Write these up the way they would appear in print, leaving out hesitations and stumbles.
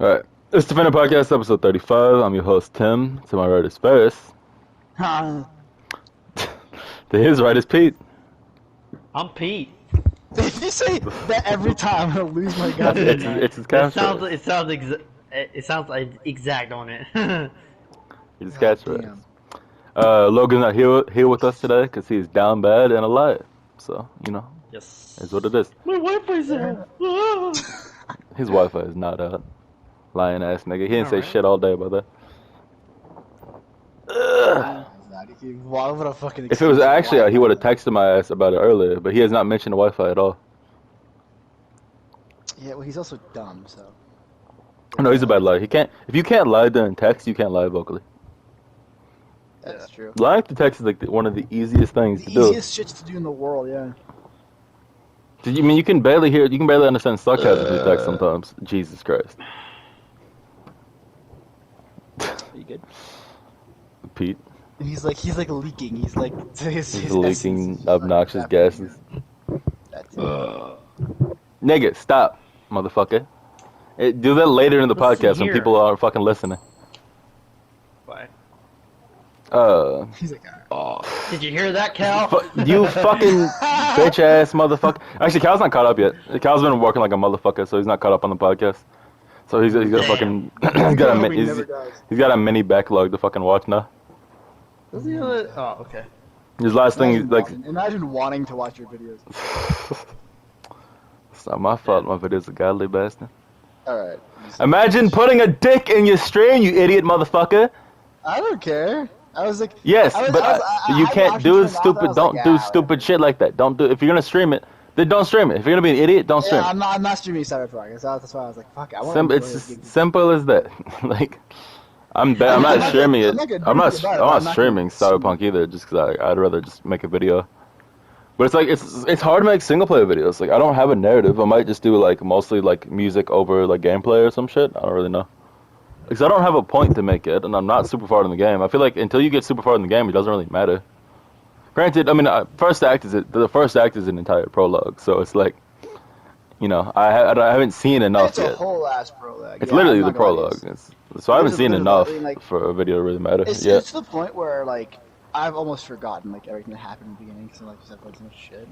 All right. It's Defender Podcast, episode 35. I'm your host, Tim. To my right is Faris. Huh. To his right is Pete. I'm Pete. If you say that every time, I'm gonna lose my It's, goddamn it's, mind. it's his catchphrase. It sounds like exact on it. His God catchphrase. damn. Logan's not here with us today because he's down bad and alive. So, Yes. it's what it is. My Wi-Fi's out. His Wi-Fi is not out. Lying ass nigga. He didn't say Alright. shit all day about that. Ugh. Why would I fucking? If it was actually out, he would have texted my ass about it earlier, but he has not mentioned the Wi-Fi at all. Yeah, well, he's also dumb, so. No, he's a bad liar. If you can't lie during text, you can't lie vocally. That's true. Lying to text is like one of the easiest things The to do. easiest shit to do in the world, yeah. You can barely understand sarcasm through text sometimes. Jesus Christ. Are you good? Pete, And he's like leaking. He's like his leaking essence is obnoxious like gases. That's it. Nigga, stop, motherfucker. Do that later in the Listen podcast when here. people aren't fucking listening. Bye. He's like, Did you hear that, Cal? You fucking bitch ass motherfucker. Actually, Cal's not caught up yet. Cal's been working like a motherfucker, so he's not caught up on the podcast. So he's got a fucking he's got a mini backlog to fucking watch now. Does he have it? Oh, okay. His last thing, like, imagine wanting to watch your videos. it's not my fault. My video's a godly bastard. All right. Imagine putting a dick in your stream, you idiot motherfucker. I don't care. I was like, Yes, I was- but I was- you I can't watched do it from stupid. now, I was Don't like, do yeah, stupid shit like that. Don't do. If you're gonna stream it, then don't stream it. If you're gonna be an idiot, don't stream Yeah, it. I'm not streaming Cyberpunk. That's why I was like, fuck it. I want to It's as simple as that. Like, I'm I'm not not streaming gonna- it. I'm not gonna I'm do not. anything about it, I'm but not I'm not streaming gonna- Cyberpunk either, just because I'd rather just make a video. But it's like it's hard to make single player videos. Like, I don't have a narrative. I might just do like mostly like music over like gameplay or some shit. I don't really know. Because I don't have a point to make it, and I'm not super far in the game. I feel like until you get super far in the game, it doesn't really matter. Granted, I mean, the first act is an entire prologue, so it's like, I haven't seen enough It's a yet. whole ass prologue. It's Yeah, literally I'm the not gonna lie, prologue. So I haven't There's a seen bit of enough like- for a video to really matter. It's Yeah. to the point where like I've almost forgotten like everything that happened in the beginning because like I've played so much shit.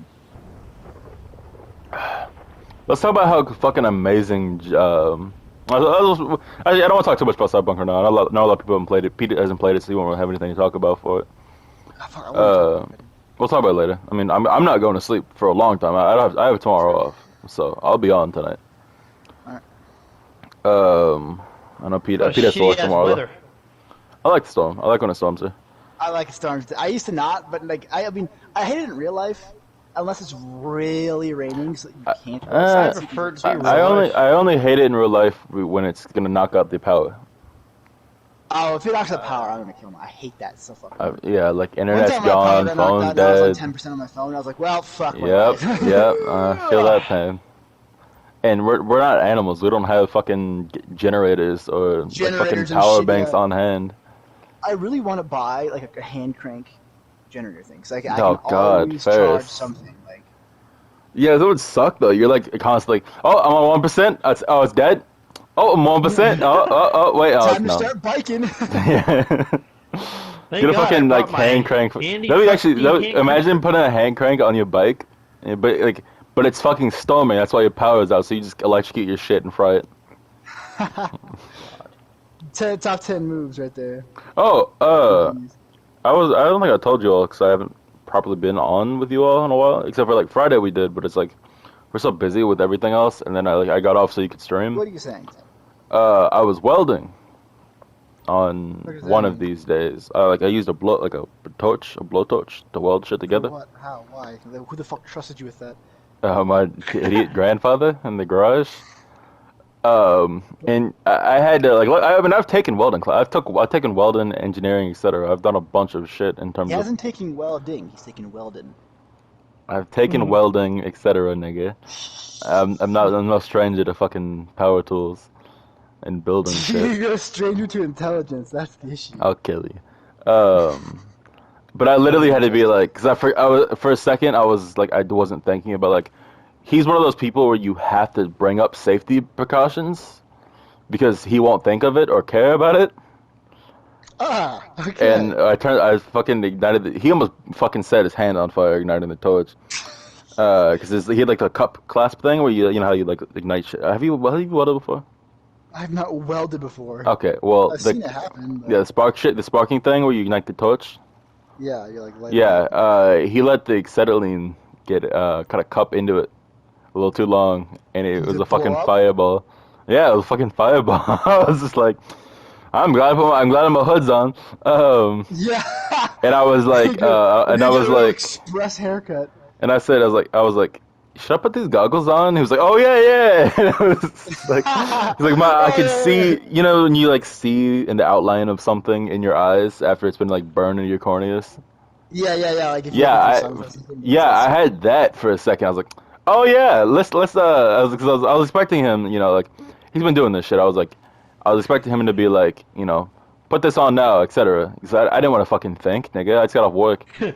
Let's talk about how fucking amazing. I don't want to talk too much about Cyberpunk right now. I know a lot of people haven't played it. Pete hasn't played it, so he won't have anything to talk about for it. Ah, fuck, I wanna talk about it. We'll talk about it later. I mean, I'm not going to sleep for a long time. I have tomorrow off, so I'll be on tonight. Alright. I know Pete has to work Shitty-ass tomorrow. weather. I like the storm. I like when it storms here. I like storms. I used to not, but like I mean, I hate it in real life unless it's really raining, so you can't. go outside, I so you prefer can- it to be real life. I only hate it in real life when it's gonna knock out the power. Oh, if it knocks out power, I'm gonna kill him. I hate that so fucking. Yeah, like One internet's time my power gone, got knocked phone's out, and I was like dead. 10% on my phone. I was like, well, fuck. my Yep, life. yep. I feel that pain. And we're not animals. We don't have fucking generators or like, fucking Generators and power shit, banks yeah. on hand. I really want to buy like a hand crank generator thing, so I can Oh, God, always charge Faris. something. Like, Yeah, that would suck though. You're like constantly. Oh, I'm on 1%. Oh, it's dead. Oh, I'm 1%. Oh, wait. Oh, time to no. start biking. Yeah. Thank Get a God I fucking like brought my hand crank. handy That'd be trusty hand imagine crank. putting a hand crank on your bike, but it's fucking storming. That's why your power's out. So you just electrocute your shit and fry it. Top 10 moves right there. Oh, I don't think I told you all because I haven't properly been on with you all in a while. Except for like Friday we did, but it's like we're so busy with everything else. And then I got off so you could stream. What are you saying? I was welding on What does that one of mean? these days. I used a blowtorch to weld shit together. What? How? Why? Who the fuck trusted you with that? My idiot grandfather in the garage. And I had to I've taken welding class. I've taken welding, engineering, etc. I've done a bunch of shit in terms He of. hasn't taken welding. He's taken welding. I've taken welding, etc. Nigga. I'm no stranger to fucking power tools and building shit. You're a stranger to intelligence. That's the issue. I'll kill you. But I literally had to be like, because for a second I was like, I wasn't thinking about like, he's one of those people where you have to bring up safety precautions because he won't think of it or care about it. Okay. And I fucking ignited it. He almost fucking set his hand on fire igniting the torch. Because he had like a cup clasp thing where you know how you like ignite shit. Have you welded before? I've not welded before. Okay, well I've seen it happen. But... yeah, the sparking thing where you ignite the torch. Yeah, you're like lighting Yeah, up. he let the acetylene get kind of cup into it a little too long, and it was Did a it blow fucking up? fireball. Yeah, it was a fucking fireball. I was just like, I'm glad my hood's on. Yeah. And I was like, and I was like, express haircut. and I was like, should I put these goggles on? He was like, oh yeah, yeah. And I was just like, he's like, I Oh, can yeah, see, yeah. you know, when you like see in the outline of something in your eyes after it's been like burned into your corneas. Yeah. Like if you Yeah, look at the sun or something. I had that for a second. I was like, oh yeah, let's I was expecting him, you know, like he's been doing this shit. I was expecting him to be like, you know, put this on now, etc. Because I didn't want to fucking think, nigga. I just got off work. He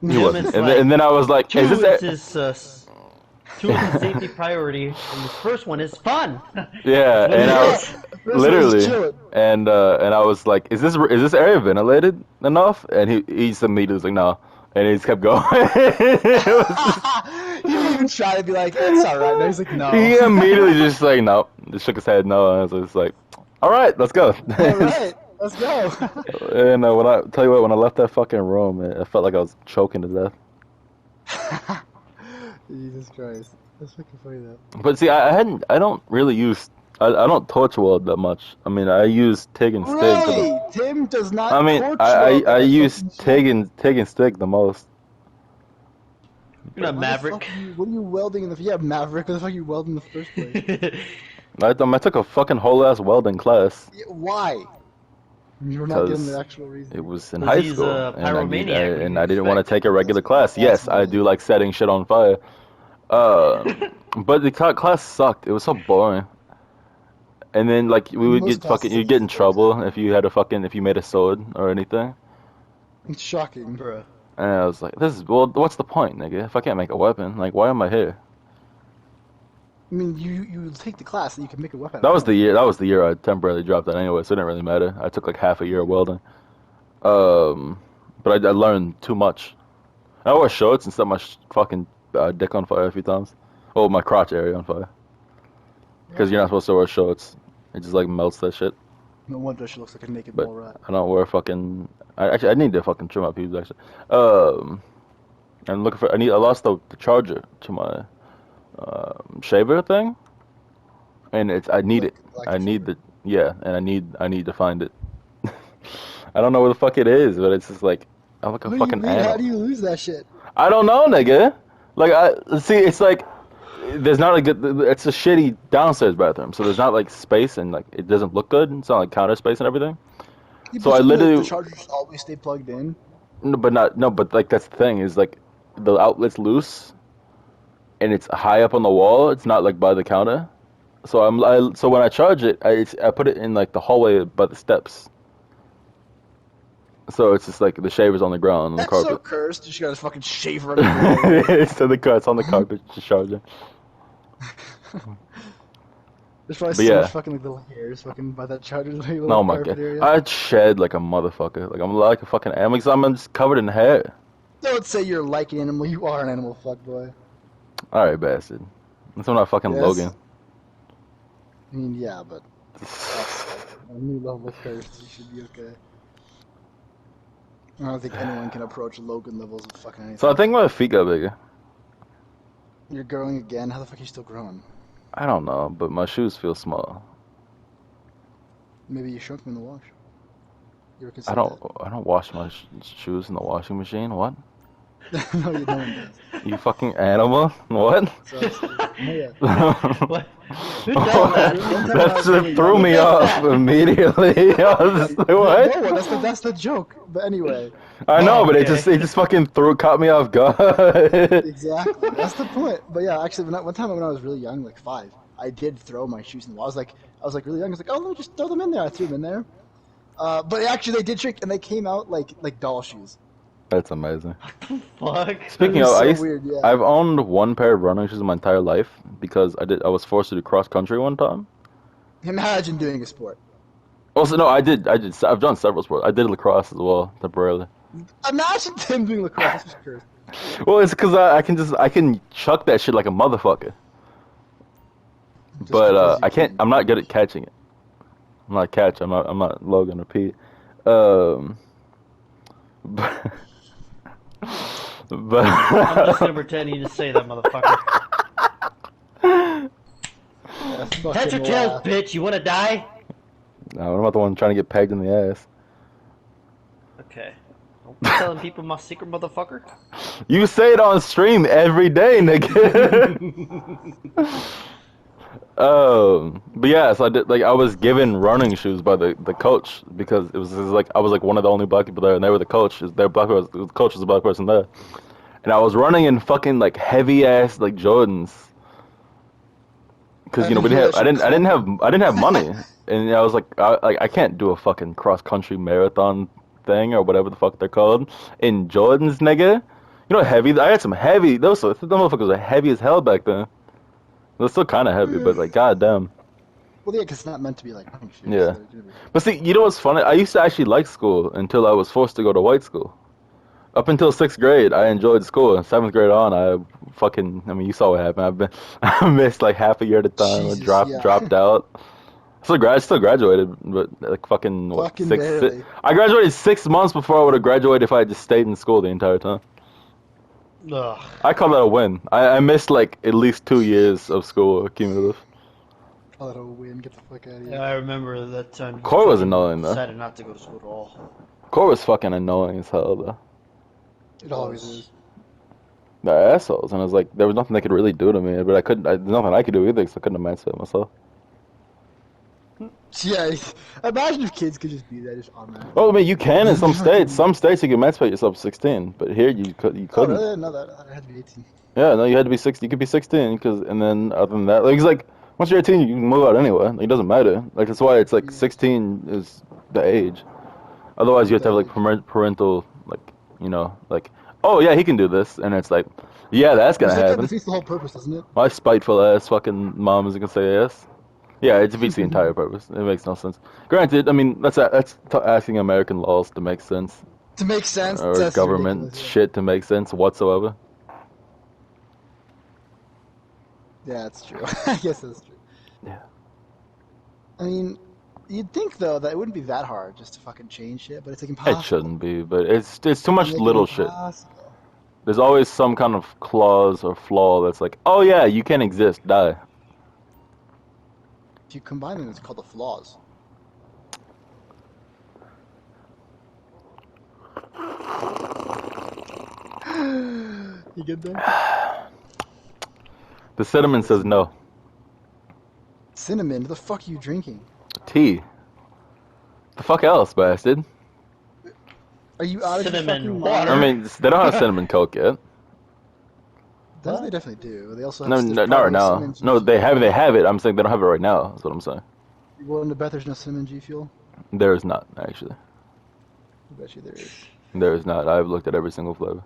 Him, wasn't, it's and, like, and then I was like, two is is this? two is his safety priority, and this first one is fun. Yeah, That's what and it I is. This one's literally, chilling. and I was like, is this area ventilated enough? And he just immediately was like, no, and he just kept going. It was just- He didn't even try to be like, it's alright. No, he's like, no. He immediately just like, no, just shook his head, no, and I was just like, all right, let's go. Alright, let's go. And when I tell you what, when I left that fucking room, I felt like I was choking to death. Jesus Christ. That's fucking funny though. But see, I don't really use, I don't torch weld that much. I mean, I use TIG and stick. Really? Tim does not I mean, torch I weld that use fucking TIG and stick the most. You're not Why the Maverick. fuck are you- what are you welding in the... Yeah, Maverick. What the fuck are you welding in the first place? I took a fucking whole ass welding class. Yeah, why? You're not getting the Because actual reason. it was in Because high he's school, a and pyromaniac, what do you I didn't want to expect? take a regular class. That's Yes, I do like setting shit on fire. But the class sucked. It was so boring. And then like we would Most get fucking, classes you'd are get in just trouble if you had a fucking, if you made a sword or anything. It's shocking. Bruh. And I was like, what's the point, nigga? If I can't make a weapon, like, why am I here? I mean, you take the class and you can make a weapon. That was the year I temporarily dropped out anyway, so it didn't really matter. I took like half a year of welding. But I learned too much. I wore shorts and set my fucking dick on fire a few times. Oh, my crotch area on fire. Because you're not supposed to wear shorts. It just like melts that shit. No wonder she looks like a naked But mole rat. I don't wear fucking. I need to fucking trim my pubes actually. I'm looking for. I lost the charger to my shaver thing, and I need it. I need the and I need to find it. I don't know where the fuck it is, but it's just like I'm like a What do fucking you mean? animal. How do you lose that shit? I don't know, nigga. Like I see, it's like there's not like it's a shitty downstairs bathroom, so there's not like space and like it doesn't look good. It's not like counter space and everything. Yeah, So but I shouldn't literally- the charger just always stay plugged in. No, but like that's the thing is like the outlet's loose, and it's high up on the wall. It's not like by the counter. So so when I charge it, I put it in like the hallway by the steps. So it's just like the shaver's on the ground on the That's so carpet. cursed. You just got a fucking shaver under your It's on the carpet just charging. There's probably But so yeah. much fucking like little hairs fucking by that charger. Like, little Oh my carpet god, area. I'd shed like a motherfucker. Like I'm like a fucking animal because I'm just covered in hair. Don't say you're like an animal. You are an animal, fuckboy. All right, bastard. That's not fucking Yes. Logan. I mean, yeah, but that's a new level of cursed. You should be okay. I don't think anyone can approach Logan levels of fucking anything. So I think my feet got bigger. You're growing again? How the fuck are you still growing? I don't know, but my shoes feel small. Maybe you shrunk them in the wash. You ever I considered don't wash my shoes in the washing machine. What? that? No, you don't. You fucking animal? What? So, yeah. What? Who does that? That shit threw me off immediately. I was just like, what? No, that's the joke. But anyway, I know, but it okay. just fucking caught me off guard. exactly. That's the point. But yeah, actually, one time when I was really young, like 5, I did throw my shoes in the wall. I was like really young. I was like, oh, let me just throw them in there. I threw them in there. But actually, they did trick, and they came out like doll shoes. That's amazing. Fuck. Speaking It was of, so weird, yeah. I've owned one pair of running shoes in my entire life because I was forced to do cross country one time. Imagine doing a sport. Also, no, I've done several sports. I did lacrosse as well temporarily. Imagine Tim doing lacrosse. That's just crazy. Well, it's because I can chuck that shit like a motherfucker. Just But because you I can't. can. I'm not good at catching it. I'm not catch. I'm not Logan or Pete. Um, but, I'm just gonna but pretend you just say that, motherfucker. That's Heads or fucking tails, laugh. bitch? You wanna die? no, I'm not the one trying to get pegged in the ass. Okay. Don't be telling people my secret, motherfucker. You say it on stream every day, nigga. But yeah, so I did like I was given running shoes by the coach because it was like I was like one of the only black people there, and they were the coach. Their black person, the coach was a black person there, and I was running in fucking like heavy ass like Jordans because I you know didn't hear that shit I didn't have money, and I was like I can't do a fucking cross country marathon thing or whatever the fuck they're called in Jordans, nigga. You know heavy. I had some heavy. Those motherfuckers were heavy as hell back then. They're still kind of heavy, but like goddamn. Well, yeah, because it's not meant to be like running shoes. Yeah. So they're gonna be- But see, you know what's funny? I used to actually like school until I was forced to go to white school. Up until sixth grade, I enjoyed school. And seventh grade on, I mean, you saw what happened. I missed like half a year at a time. I Jesus, yeah. dropped out. Still graduated, but like fucking what, Fucking barely. I graduated 6 months before I would have graduated if I had just stayed in school the entire time. Ugh. I call that a win. I missed like at least 2 years of school cumulative. Call it a win. Get the fuck out of Yeah, here. I remember that time. you Core was fucking annoying, though. Decided not to go to school at all. Core was fucking annoying as hell though. It always is. They're assholes, and I was like, there was nothing they could really do to me, but there's nothing I could do either, because I couldn't emancipate myself. Yeah, imagine if kids could just be that, just automatically. Well, I mean, you can in some states. Some states you can emancipate yourself at 16, but here you Oh, couldn't. really? No, that I had to be 18. Yeah, no, you had to be 60. You could be 16, and then other than that, like it's like once you're 18, you can move out anyway. Like, it doesn't matter. Like that's why it's like Yeah. 16 is the age. Otherwise, you have to have like That parental, like like oh yeah, he can do this, and it's like yeah, that's gonna Which that happen. defeats the whole purpose, doesn't it? My spiteful ass fucking mom isn't gonna say yes. Yeah, it defeats the entire purpose. It makes no sense. Granted, I mean that's asking American laws to make sense To make sense, or that's government ridiculous, yeah. shit to make sense whatsoever. Yeah, that's true. I guess that's true. Yeah. I mean, you'd think though that it wouldn't be that hard just to fucking change shit, but it's like impossible. It shouldn't be, but it's too much Make it little shit. impossible. There's always some kind of clause or flaw that's like, oh yeah, you can't exist, die. If you combine them, it's called the flaws. You get that? The cinnamon says no. Cinnamon? What the fuck are you drinking? Tea. The fuck else, bastard? Are you out of your Cinnamon fucking water. I mind? mean, they don't have cinnamon coke yet. They definitely do. They also have No, there's no, not probably right now. cinnamon G No, fuel. they have it. I'm saying they don't have it right now. That's what I'm saying. You willing to bet there's no cinnamon G fuel? There is not actually. I bet you there is. There is not. I've looked at every single flavor.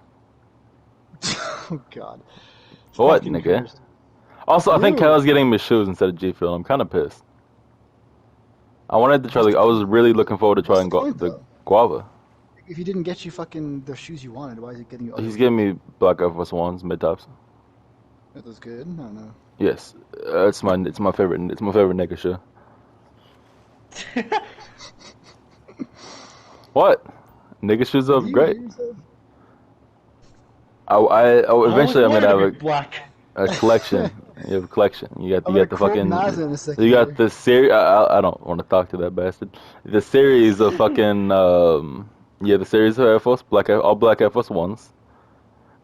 Oh god. What, Fucking nigga? cursed. Also, I think Ew. Kyle's getting me shoes instead of G Fuel. I'm kind of pissed. I wanted to try. Like, I was really looking forward to What's trying the point, the though? guava. If he didn't get you fucking the shoes you wanted, why is he getting you other He's giving me black Air Force Ones, mid tops. That was good? I don't know. Yes, it's my favorite. It's my favorite nigga shoe. What? Nigga shoes are Do you great. hear yourself? Eventually I'm gonna have a black. collection. You have a collection. You I'm got gonna the quote fucking. Nas in a second You got here. the series. I don't want to talk to that bastard. The series of fucking the series of Air Force all black Air Force Ones,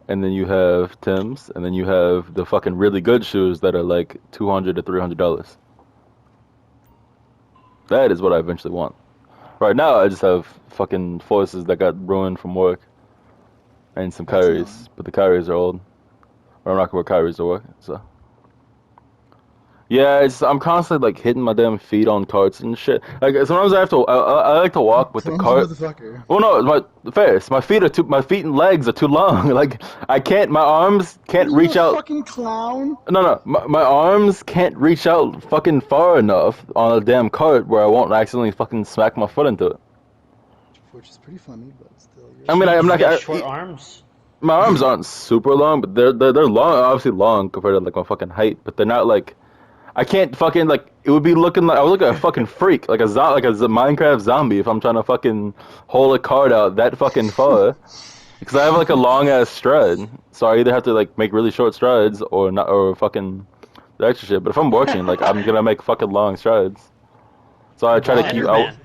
and then you have Tim's, and then you have the fucking really good shoes that are like $200 to $300. That is what I eventually want. Right now I just have fucking Forces that got ruined from work, and some That's Kyries, but the Kyries are old. Or I'm not gonna wear Kyries to work, so. Yeah, I'm constantly like hitting my damn feet on carts and shit. Like sometimes I have to. I like to walk with the Clumsy cart. motherfucker. Well, no, my feet and legs are too long. Like I can't. My arms What can't are you, a reach out. fucking clown? No. My arms can't reach out fucking far enough on a damn cart where I won't accidentally fucking smack my foot into it. Which is pretty funny, but still, you're a I mean, I'm Jeez, you not. got short arms. My arms aren't super long, but they're long. Obviously long compared to like my fucking height, but they're not like. I can't fucking like. It would be looking like I would look like a fucking freak, like a Minecraft zombie if I'm trying to fucking hold a card out that fucking far. Because I have like a long ass stride, so I either have to like make really short strides or not, or fucking the extra shit. But if I'm working, like I'm gonna make fucking long strides. So I try to keep out. Enderman.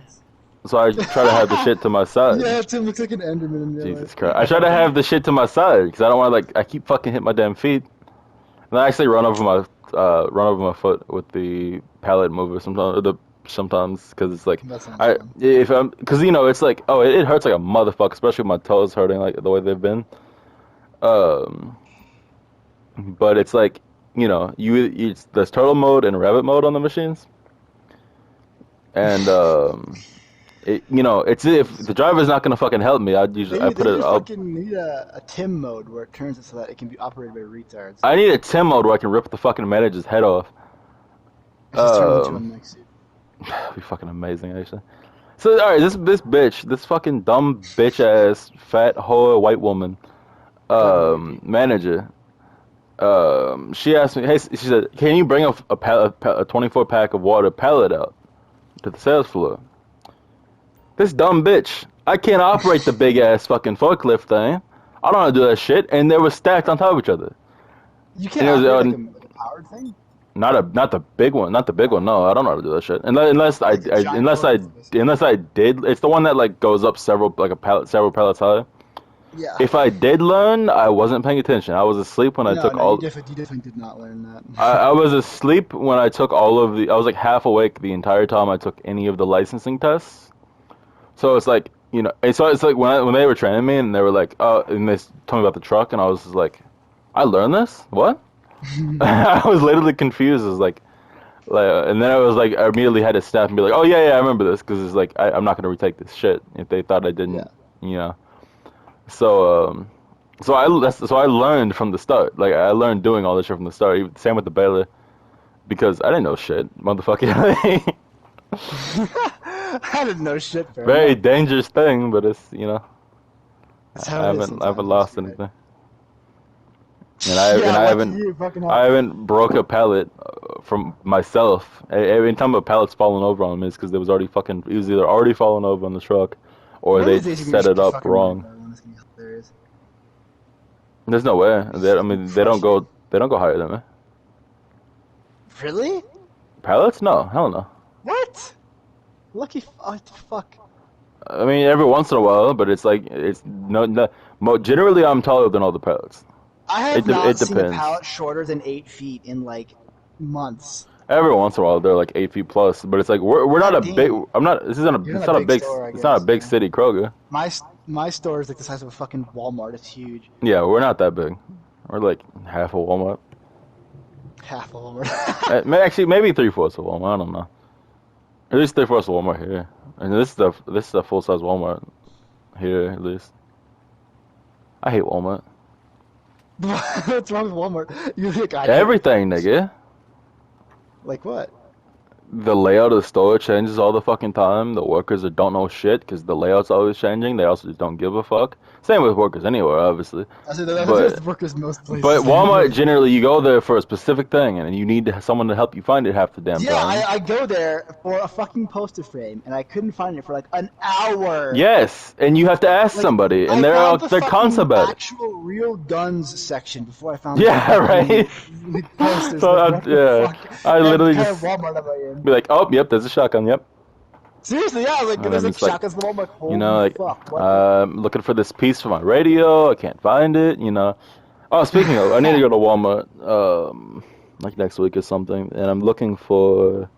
So I try to have the shit to my side. Yeah, Tim looks like an Enderman in real Jesus life. Christ! I try to have the shit to my side because I don't want to like. I keep fucking hitting my damn feet, and I actually run over my foot with the pallet mover sometimes because it's like That sounds I fun. if I'm because it's like it hurts like a motherfucker, especially with my toes hurting like the way they've been. Um, but it's like there's turtle mode and rabbit mode on the machines, and it's if the driver's not gonna fucking help me, I They put it need to up. fucking need a Tim mode where it turns it so that it can be operated by retards. I need a Tim mode where I can rip the fucking manager's head off. Just turn him into a Um, mech suit. that'd be fucking amazing, actually. So, all right, this fucking dumb bitch ass fat whore white woman, Probably repeat. manager. She asked me, hey, she said, can you bring a 24 pack of water pallet out to the sales floor? This dumb bitch, I can't operate the big ass fucking forklift thing. I don't know how to do that shit, and they were stacked on top of each other. You And can't it was operate like a powered thing? not the big one, not the big one. No, I don't know how to do that shit. Like a giant forklift, basically. Unless I did, it's the one that like goes up several pallets high. Yeah. If I did learn, I wasn't paying attention. I was asleep when I No, took no, all. you definitely did not learn that. I was asleep when I took all of the. I was like half awake the entire time I took any of the licensing tests. So it's like and so it's like when they were training me and they were like, oh, and they told me about the truck and I was just like, I learned this? What? I was literally confused. It was like, and then I was like, I immediately had to snap and be like, oh yeah, I remember this because it's like I'm not gonna retake this shit if they thought I Yeah. didn't, you know. So so I learned from the start. Like I learned doing all this shit from the start. Same with the baler because I didn't know shit, motherfucker. I didn't know shit, fair Very enough. dangerous thing, but it's That's I how it is I haven't sometimes, lost you're right. anything, and I Yeah, and lucky you, fucking I hell. haven't broke a pallet from myself. Every time a pallet's fallen over on me, it's because it was either already fallen over on the truck, or One of they these days you're gonna set just it get up fucking mine, wrong. bro. It's gonna be hilarious. There's no way. I Fucking mean, crush you. they don't go higher than me. Really? Pallets? No, hell no. What? Lucky what the fuck? I mean, every once in a while, but it's like it's no. Generally, I'm taller than all the pallets. I have It not seen a depends. pallet shorter than 8 feet in like months. Every once in a while, they're like 8 feet plus, but it's like we're not God a big. damn. I'm not. This isn't a. You're in It's a not a big big. store, I It's not a guess. big Yeah. city Kroger. My store is like the size of a fucking Walmart. It's huge. Yeah, we're not that big. We're like half a Walmart. Half a Walmart. Actually, maybe 3/4 of Walmart. I don't know. At least 3/4 of Walmart here, and this is a full size Walmart here at least. I hate Walmart. What's wrong with Walmart? You think I hate Everything, it? nigga. Like what? The layout of the store changes all the fucking time. The workers don't know shit because the layout's always changing. They also just don't give a fuck. Same with workers anywhere, obviously. I said that's But workers most but places Walmart anyway. generally you go there for a specific thing and you need someone to help you find it half the damn Yeah, time. I go there for a fucking poster frame and I couldn't find it for like an hour. Yes, and you have to ask Like somebody, and I found the they're cons fucking about it. actual real guns section before I found the Yeah, fucking right. like, posters. So Like what the yeah, fuck? I What literally kind of just Walmart am I in? be like, oh, yep, there's a shotgun, yep, Seriously, yeah, like and there's I'm like just like, shotguns, but I'm like, holy like, fuck, what the? looking for this piece for my radio, I can't find it. Oh, speaking of, I need to go to Walmart, like next week or something, and I'm looking for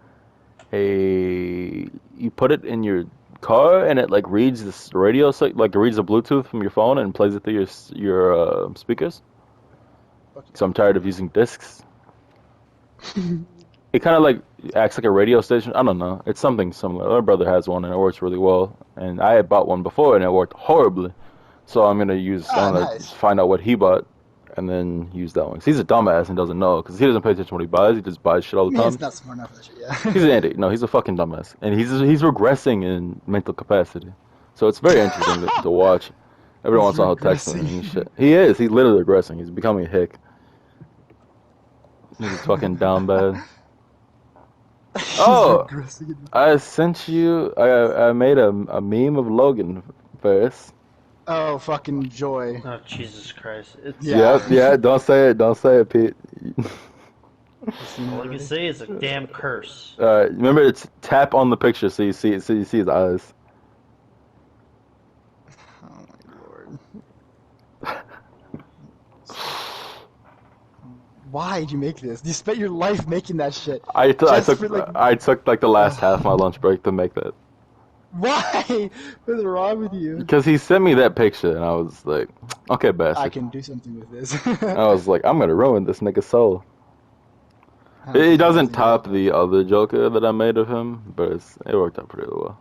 you put it in your car and it like reads this radio, so like it reads the Bluetooth from your phone and plays it through speakers. So I'm tired of using discs. it kind of like acts like a radio station. I don't know. It's something similar. My brother has one and it works really well. And I had bought one before and it worked horribly. So I'm Ah, gonna nice. find out what he bought and then use that one. 'Cause he's a dumbass and doesn't know. Because he doesn't pay attention to what he buys. He just buys shit all the Man's time. not smart enough for that shit. He's an Yeah. idiot. No, he's a fucking dumbass. And he's regressing in mental capacity. So it's very interesting to watch. Every He's once in a while he'll text me and regressing. shit. He is. He's literally regressing. He's becoming a hick. He's fucking down bad. He's Oh, regressing. I sent you. I made a meme of Logan Faris. Oh, fucking joy. Oh Jesus Christ! It's Yeah. Yeah. Don't say it. Don't say it, Pete. all I can say is a damn curse. Remember, it's tap on the picture so you see it. So you see his eyes. Oh my lord. Why did you make this? You spent your life making that shit. I Just took for, like- I took like the last half of my lunch break to make that Why? What is wrong with you? because he sent me that picture and I was like, okay, I bastard. can do something with this. I was like, I'm gonna ruin this nigga's soul. It doesn't top the other Joker that I made of him, but it worked out pretty well.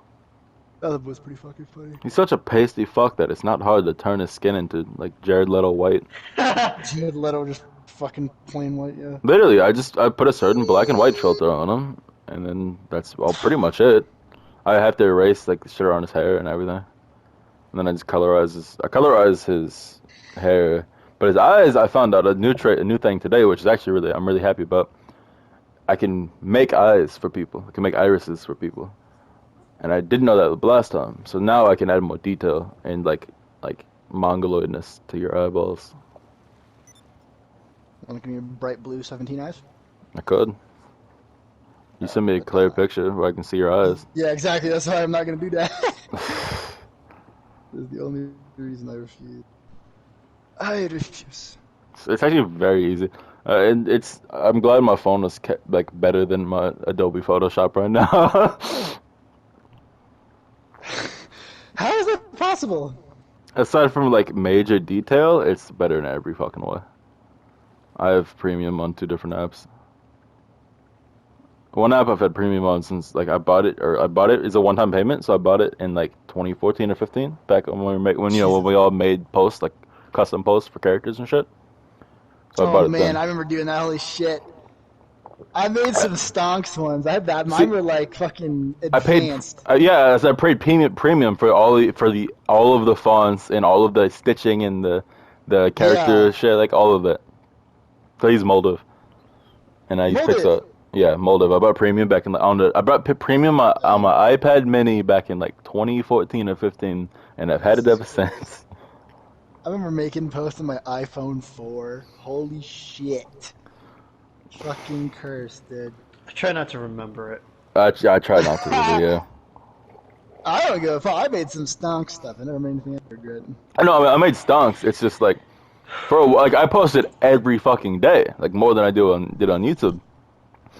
That was pretty fucking funny. He's such a pasty fuck that it's not hard to turn his skin into like Jared Leto white. Jared Leto just fucking plain white, yeah. Literally, I put a certain black and white filter on him, and then that's pretty much it. I have to erase like the shit around his hair and everything, and then I just colorize his hair. But his eyes, I found out a new thing today, which is actually I'm really happy about. I can make eyes for people. I can make irises for people, and I didn't know that the last time. So now I can add more detail and like mongoloidness to your eyeballs. Want to give me a bright blue 17 eyes? I could. You send me a clear picture where I can see your eyes. Yeah, exactly. That's why I'm not gonna do that. That's the only reason I refuse. I refuse. It's actually very easy, and I'm glad my phone is like better than my Adobe Photoshop right now. How is that possible? Aside from like major detail, it's better in every fucking way. I have premium on 2 different apps. One app I've had premium on since like I bought it is a one-time payment, so I bought it in like 2014 or 15, back when when we all made posts like custom posts for characters and shit. So I bought Oh it man, then. I remember doing that. Holy shit! I made some stonks ones. I had that. Mine were like fucking I paid, advanced. yeah, so I paid premium for all of the fonts and all of the stitching and the character Yeah. shit, like all of it. So I use Moldiv, and I use Moldiv? Pixar. Yeah, Moldiv. I bought premium back I bought premium on my iPad Mini back in like 2014 or 15, and I've had it ever since. I remember making posts on my iPhone 4. Holy shit! Fucking cursed, dude. I try not to remember it. I try not to really, yeah. I don't give a fuck. I made some stonk stuff. I never made anything I regret. I know I made stonks. It's just like I posted every fucking day, like more than I did on YouTube.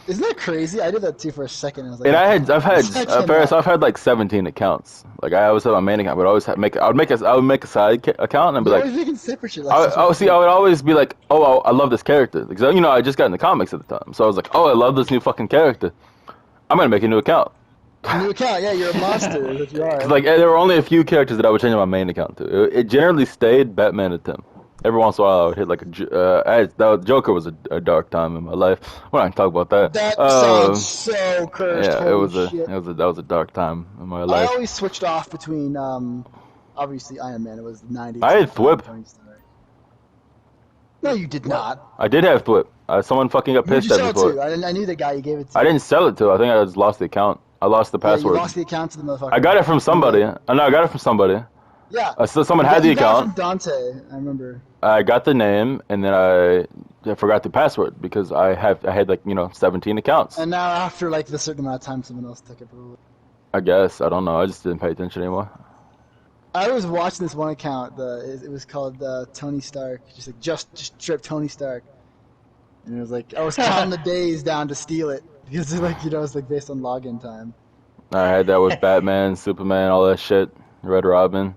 Isn't that crazy? I did that too for a second. And I was like, And I've had Faris, cannot. I've had like 17 accounts. Like I always have my main account, but I would make a side account and be You're like, always making separate shit. Like, I would always be like, oh, I love this character because I just got in the comics at the time, so I was like, oh, I love this new fucking character. I'm gonna make a new account. new account, yeah, you're a monster. That you are. 'Cause, like there were only a few characters that I would change my main account to. It generally stayed Batman and Tim. Every once in a while, I would hit like Joker was a dark time in my life. We're not gonna talk about that. That sounds so cursed. Yeah, Holy shit. that was a dark time in my I life. always switched off between obviously Iron Man. It was the 90s. I had Thwip. Tony Stark. No, you did not. I did have Thwip. Someone fucking got Who did pissed you at me sell it for to? it. I knew the guy you gave it to. I didn't sell it to. I think I just lost the account. I lost the Yeah, password. you lost the account to the motherfucker. I got it from somebody. No, I got it from somebody. Yeah. So someone had the You got it account. from Dante, I remember. I got the name, and then I forgot the password because I had like 17 accounts. And now after like the certain amount of time, someone else took it. Probably. I guess I don't know. I just didn't pay attention anymore. I was watching this one account. It was called Tony Stark. Just strip Tony Stark. And it was like I was counting the days down to steal it because it's like based on login time. I had that with Batman, Superman, all that shit. Red Robin.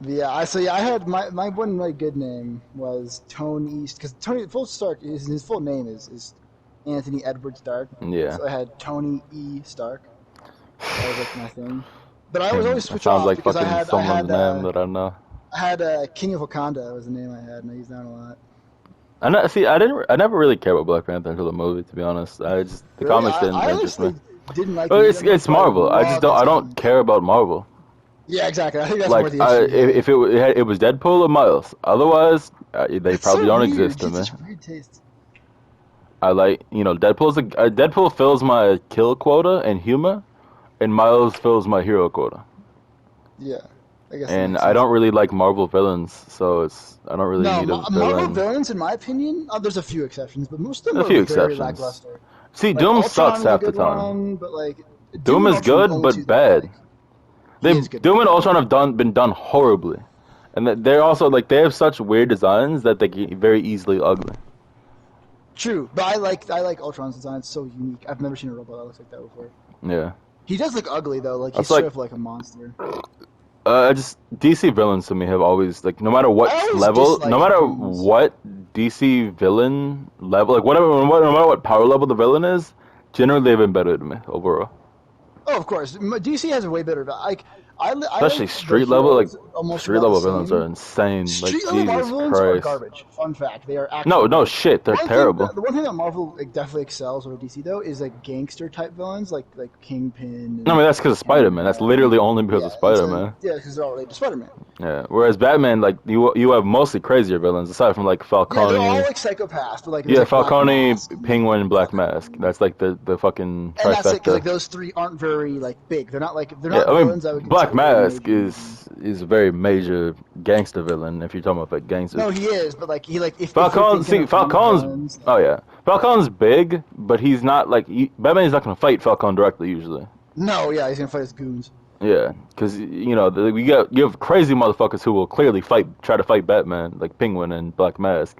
But yeah, I had my one good name was Tony East because Tony full Stark his full name is Anthony Edward Stark. Yeah. So I had Tony E. Stark. That was like my thing. But I was And always that switch sounds off like because fucking someone's name that I know. I had King of Wakanda was the name I had, and I used that a lot. I never really cared about Black Panther until the movie, to be honest. The Really, comics didn't I interest me. honestly didn't like the Well, movie that much, it's but I Marvel. loved his I don't comics. care about Marvel. Yeah, exactly. I think that's more Like, the issue. if it was Deadpool or Miles, otherwise they It's probably so don't weird. exist to It's me. such weird taste. I like, Deadpool fills my kill quota and humor, and Miles fills my hero quota. Yeah, I guess that And makes I sense. don't really like Marvel villains, so I don't really No, need a Marvel villain. villains, in my opinion, there's a few exceptions, but most of them A are few very exceptions. lackluster. See, Like Doom Ultron sucks is a half the good time. one, but like Doom and is Ultron are the good, only but two that I bad. like. He is good. Doom and but bad. Ultron have been done horribly, and they're also like they have such weird designs that they get very easily ugly. True, but I like Ultron's design. It's so unique. I've never seen a robot that looks like that before. Yeah, He does look ugly though. Like he's That's like- straight up like a monster. DC villains to me have always like no matter what I always level, disliked no matter Dooms. what DC villain level, like no matter what power level the villain is, generally they've been better to me overall. Oh, of course. DC has a way better. Like I Especially like street the level, like heroes almost street about level the villains same. are insane. Like Street level Jesus Marvel villains are Christ. garbage. Fun fact: they are actually No garbage. shit, they're terrible. The one thing that Marvel like, definitely excels over DC though is like gangster type villains, like Kingpin. And No, I mean that's because of Spider-Man. That's literally only because yeah, of Spider-Man. Yeah, because they're all related to Spider-Man. Yeah. Whereas Batman, like you have mostly crazier villains aside from like Yeah, they're all Falcone. like psychopaths, but like Yeah, there's, like, Black Falcone, Mask and- Penguin, and Black Mask. That's like the fucking And that's it, because trifecta. like those three aren't very like big. They're not Yeah, not I mean villains. I would Black consider Mask major. is a very major gangster villain if you're talking about like gangsters. No, he is, but like he like if Falcone, if you're thinking see, of Falcone's. Oh yeah, Falcone's big, but he's not like Batman's not gonna fight Falcone directly usually. No, yeah, he's gonna fight his goons. Yeah, because you have crazy motherfuckers who will clearly try to fight Batman, like Penguin and Black Mask,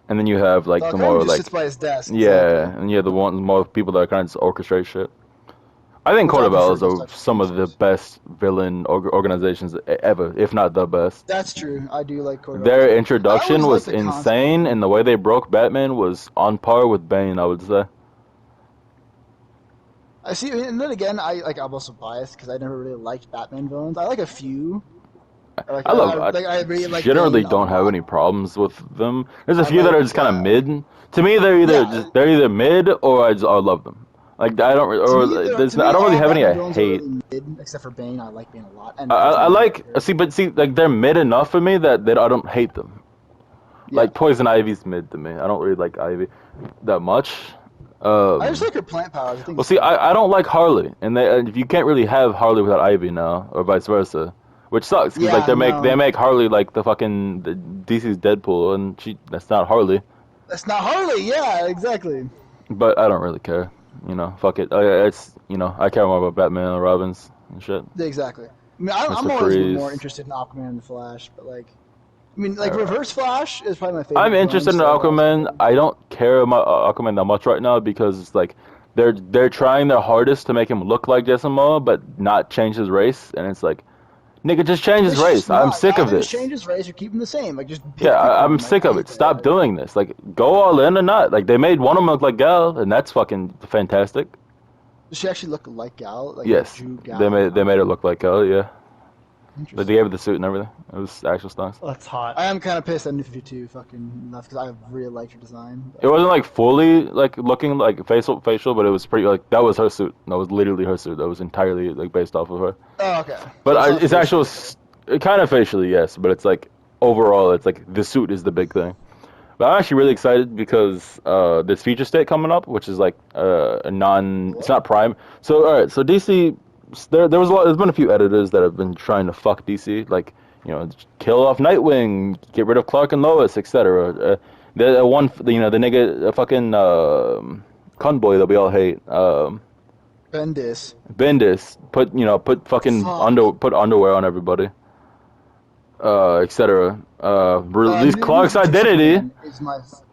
and then you have like the Falcone more just like sits by his desk. yeah, exactly. and you have the more people that are kind of just orchestrate shit. I think Which I Cordovel's prefer those are types of some of the characters. best villain organizations ever, if not the best. That's true. I do like Cordova. Their I introduction always was liked the concept. insane, and the way they broke Batman was on par with Bane, I would say. I see, and then again, I'm also biased because I never really liked Batman villains. I like a few. I really like generally Bane a don't have lot. any problems with them. There's a I few that like, are just kind of mid. To me, they're either mid or I love them. Like I don't I don't really have any I hate. Really mid, except for Bane. I like Bane a lot. And I like like they're mid enough for me that I don't hate them. Yeah. Like Poison Ivy's mid to me. I don't really like Ivy that much. I just like her plant powers. I think Well, see, I don't like Harley, and you can't really have Harley without Ivy now, or vice versa, which sucks. 'Cause, like they make Harley like the DC's Deadpool, and that's not Harley. That's not Harley. Yeah, exactly. But I don't really care. Fuck it. I care more about Batman and Robins and shit. Exactly. I mean, I'm Mr. always Freeze. more interested in Aquaman and the Flash, but like, I mean, like Reverse Flash is probably my favorite. I'm interested in Aquaman. I don't care about Aquaman that much right now because it's like they're trying their hardest to make him look like Jason Momoa, but not change his race, and it's like, nigga, just change his race. I'm sick of this. Change his race or keep him the same. Like just I'm sick of it. Stop doing this. Like, go all in or not. Like, they made one of them look like Gal, and that's fucking fantastic. Does she actually look like Gal? Like Yes, Drew Gal? they made her look like Gal. Yeah, Interesting. they gave her the suit and everything. It was actual stunts. Oh, that's hot. I am kind of pissed at New 52 fucking nuts because I really liked her design. But It wasn't like fully like looking like facial, but it was pretty like that was her suit. That was literally her suit. That was entirely like based off of her. oh, okay. But So it's actual, kind of facially, yes. But it's like overall, it's like the suit is the big thing. But I'm actually really excited because this feature state coming up, which is like it's not Prime. So all right, so DC, there's been a few editors that have been trying to fuck DC, like kill off Nightwing, get rid of Clark and Lois, etc. The nigga, fucking convoy that we all hate. Bendis put fucking put underwear on everybody, etc. Release Clark's identity.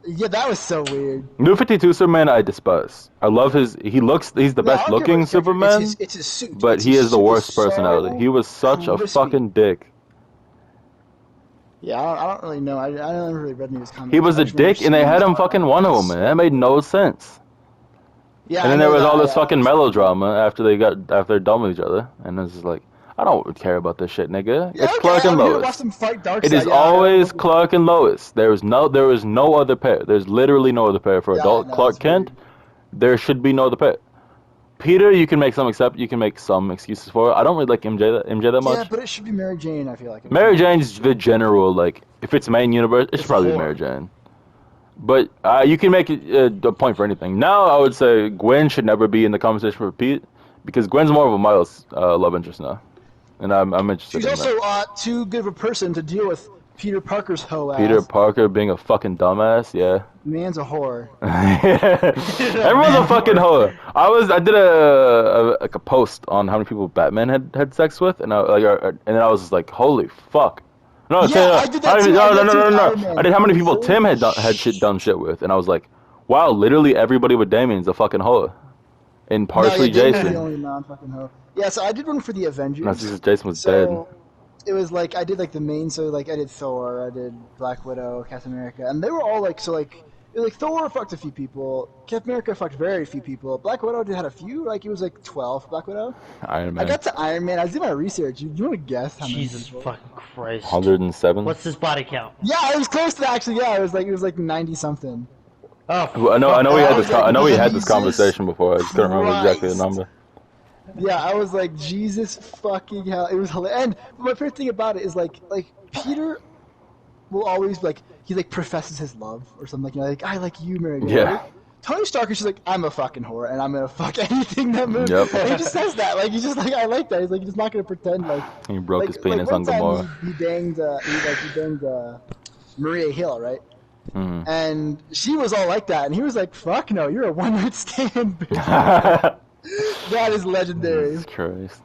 Yeah, that was so weird. New 52 Superman I despise. I love he's the best looking Superman, It's his suit. but he is the worst personality. He was such a fucking dick. Yeah, I don't really know. I don't really read any of his comments. He was I a just remember dick, and they seeing had him his fucking Wonder Woman. That made no sense. Yeah, And I then there know was that. all this Yeah. fucking melodrama after they're done with each other, and it's just like, I don't care about this shit, nigga. Yeah, It's okay. Clark and I'm here to watch Lois. them fight It is Darkseid. Yeah, I always don't know. Clark and Lois. There is no other pair. There's literally no other pair for Yeah, I adult know, it's Clark Kent. weird. There should be no other pair. Peter, you can make some excuses for. I don't really like MJ that Yeah, much. but it should be Mary Jane. I feel like. Mary Jane's the general, like, if it's main universe, it should It's probably be horror. Mary Jane. But you can make it a point for anything. Now I would say Gwen should never be in the conversation for Pete because Gwen's more of a Miles love interest now, and I'm interested She's in also that. too good of a person to deal with Peter Parker's hoe ass. Peter Parker being a fucking dumbass, yeah. Man's a whore. Everyone's a fucking hoe. I did a post on how many people Batman had sex with, and and then I was just like, holy fuck. No, Yeah, I did that too. no, I did no, that no, too no, with no. Iron Man. I did how many people Holy Tim had shit. done shit with, and I was like, wow, literally everybody with Damien's a fucking hoe, and partially no, yeah, Damien's the Jason. only non-fucking hoe. Yeah, so I did one for the Avengers. No, because Jason was So dead. it was like I did like the main. So like I did Thor, I did Black Widow, Captain America, and they were all like so like. It was like Thor fucked a few people, Captain America fucked very few people, Black Widow had a few, like it was like 12 Black Widow. Iron Man. I got to Iron Man, I did my research. You want to guess how many Jesus people? fucking Christ. 107. What's his body count? Yeah, it was close to that actually. Yeah, it was like 90 something. Oh, Well, I know we had was like, this Jesus conversation before. I just couldn't remember exactly the Christ. number. Yeah, I was like, Jesus fucking hell. It was hilarious. And my favorite thing about it is like Peter will always like he like professes his love or something like I like you, Mary Jane. Yeah. Right? Tony Stark is just like I'm a fucking whore and I'm gonna fuck anything that moves. Yep. And he just says that like he's just like I like that. He's like he's not gonna pretend like He broke like, his penis one on time Gamora. He banged Maria Hill, right? Mhm. And she was all like that, and he was like, "Fuck no, you're a one night stand." Bitch. That is legendary. Jesus Christ.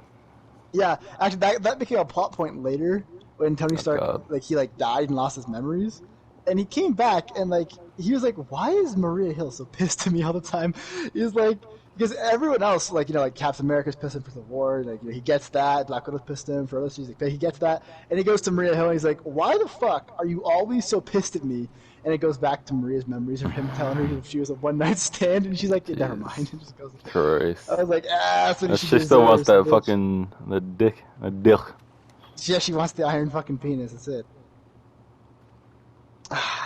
Yeah, actually, that became a plot point later when Tony Stark God. like he like died and lost his memories, and he came back and like he was like, "Why is Maria Hill so pissed at me all the time?" He's like, because everyone else like like Captain America's pissed him for the war, like he gets that. Black Widow's pissed him for other reasons, like, he gets that, and he goes to Maria Hill and he's like, "Why the fuck are you always so pissed at me?" And it goes back to Maria's memories of him telling her if she was a one night stand, and she's like, yeah, "Never mind." And just goes. Christ. I was like, that's what She still wants that bitch. fucking the dick. Yeah, she wants the iron fucking penis. That's it.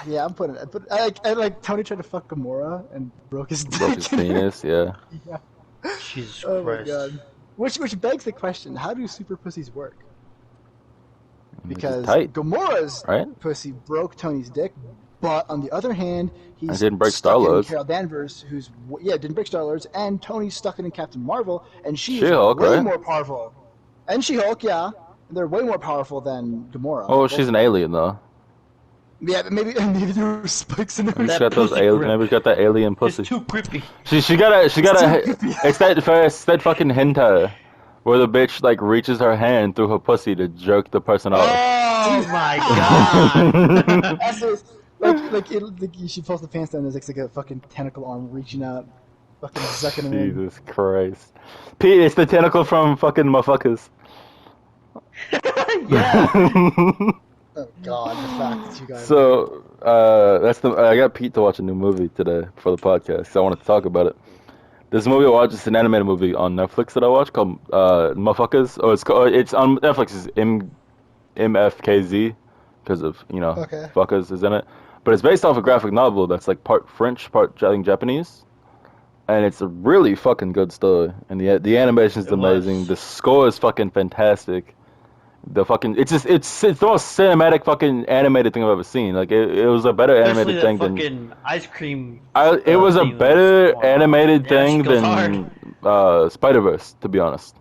Yeah, I'm putting it. But I like Tony tried to fuck Gamora and broke his dick. Broke his penis, yeah. Yeah. Jesus Oh my Christ. god. Which begs the question: how do super pussies work? Because tight, Gamora's right? pussy broke Tony's dick, but on the other hand, he's And didn't break stuck in Star-Lord's. Carol Danvers, who's didn't break Star-Lord's, and Tony's stuck in Captain Marvel, and she's She-Hulk, way right? more powerful. And She-Hulk, yeah, they're way more powerful than Gamora. Oh, she's an alien though. Yeah, but maybe there were spikes in Maybe her. she's That got those pussy alien. grip. Maybe she's got that alien It's pussy. too creepy. She got a. It's It's that fucking hentai, where the bitch like reaches her hand through her pussy to jerk the person off. Oh my god. That's she pulls the pants down. There's like a fucking tentacle arm reaching out, fucking sucking him in. Jesus Christ. Pete, it's the tentacle from fucking motherfuckers. Yeah. Oh god, the fact that you guys. So, I got Pete to watch a new movie today for the podcast, so I wanted to talk about it. This movie I watched is an animated movie on Netflix that I watched called Motherfuckers. It's on Netflix. It's MFKZ because of Okay. fuckers is in it. But it's based off a graphic novel that's like part French, part I think Japanese, and it's a really fucking good story. And the animation is It was. amazing. The score is fucking fantastic. The fucking it's the most cinematic fucking animated thing I've ever seen. Like it was a better Especially animated the thing than fucking ice cream. it was a theme better was- animated Yeah, thing she goes than Spider-Verse, to be honest.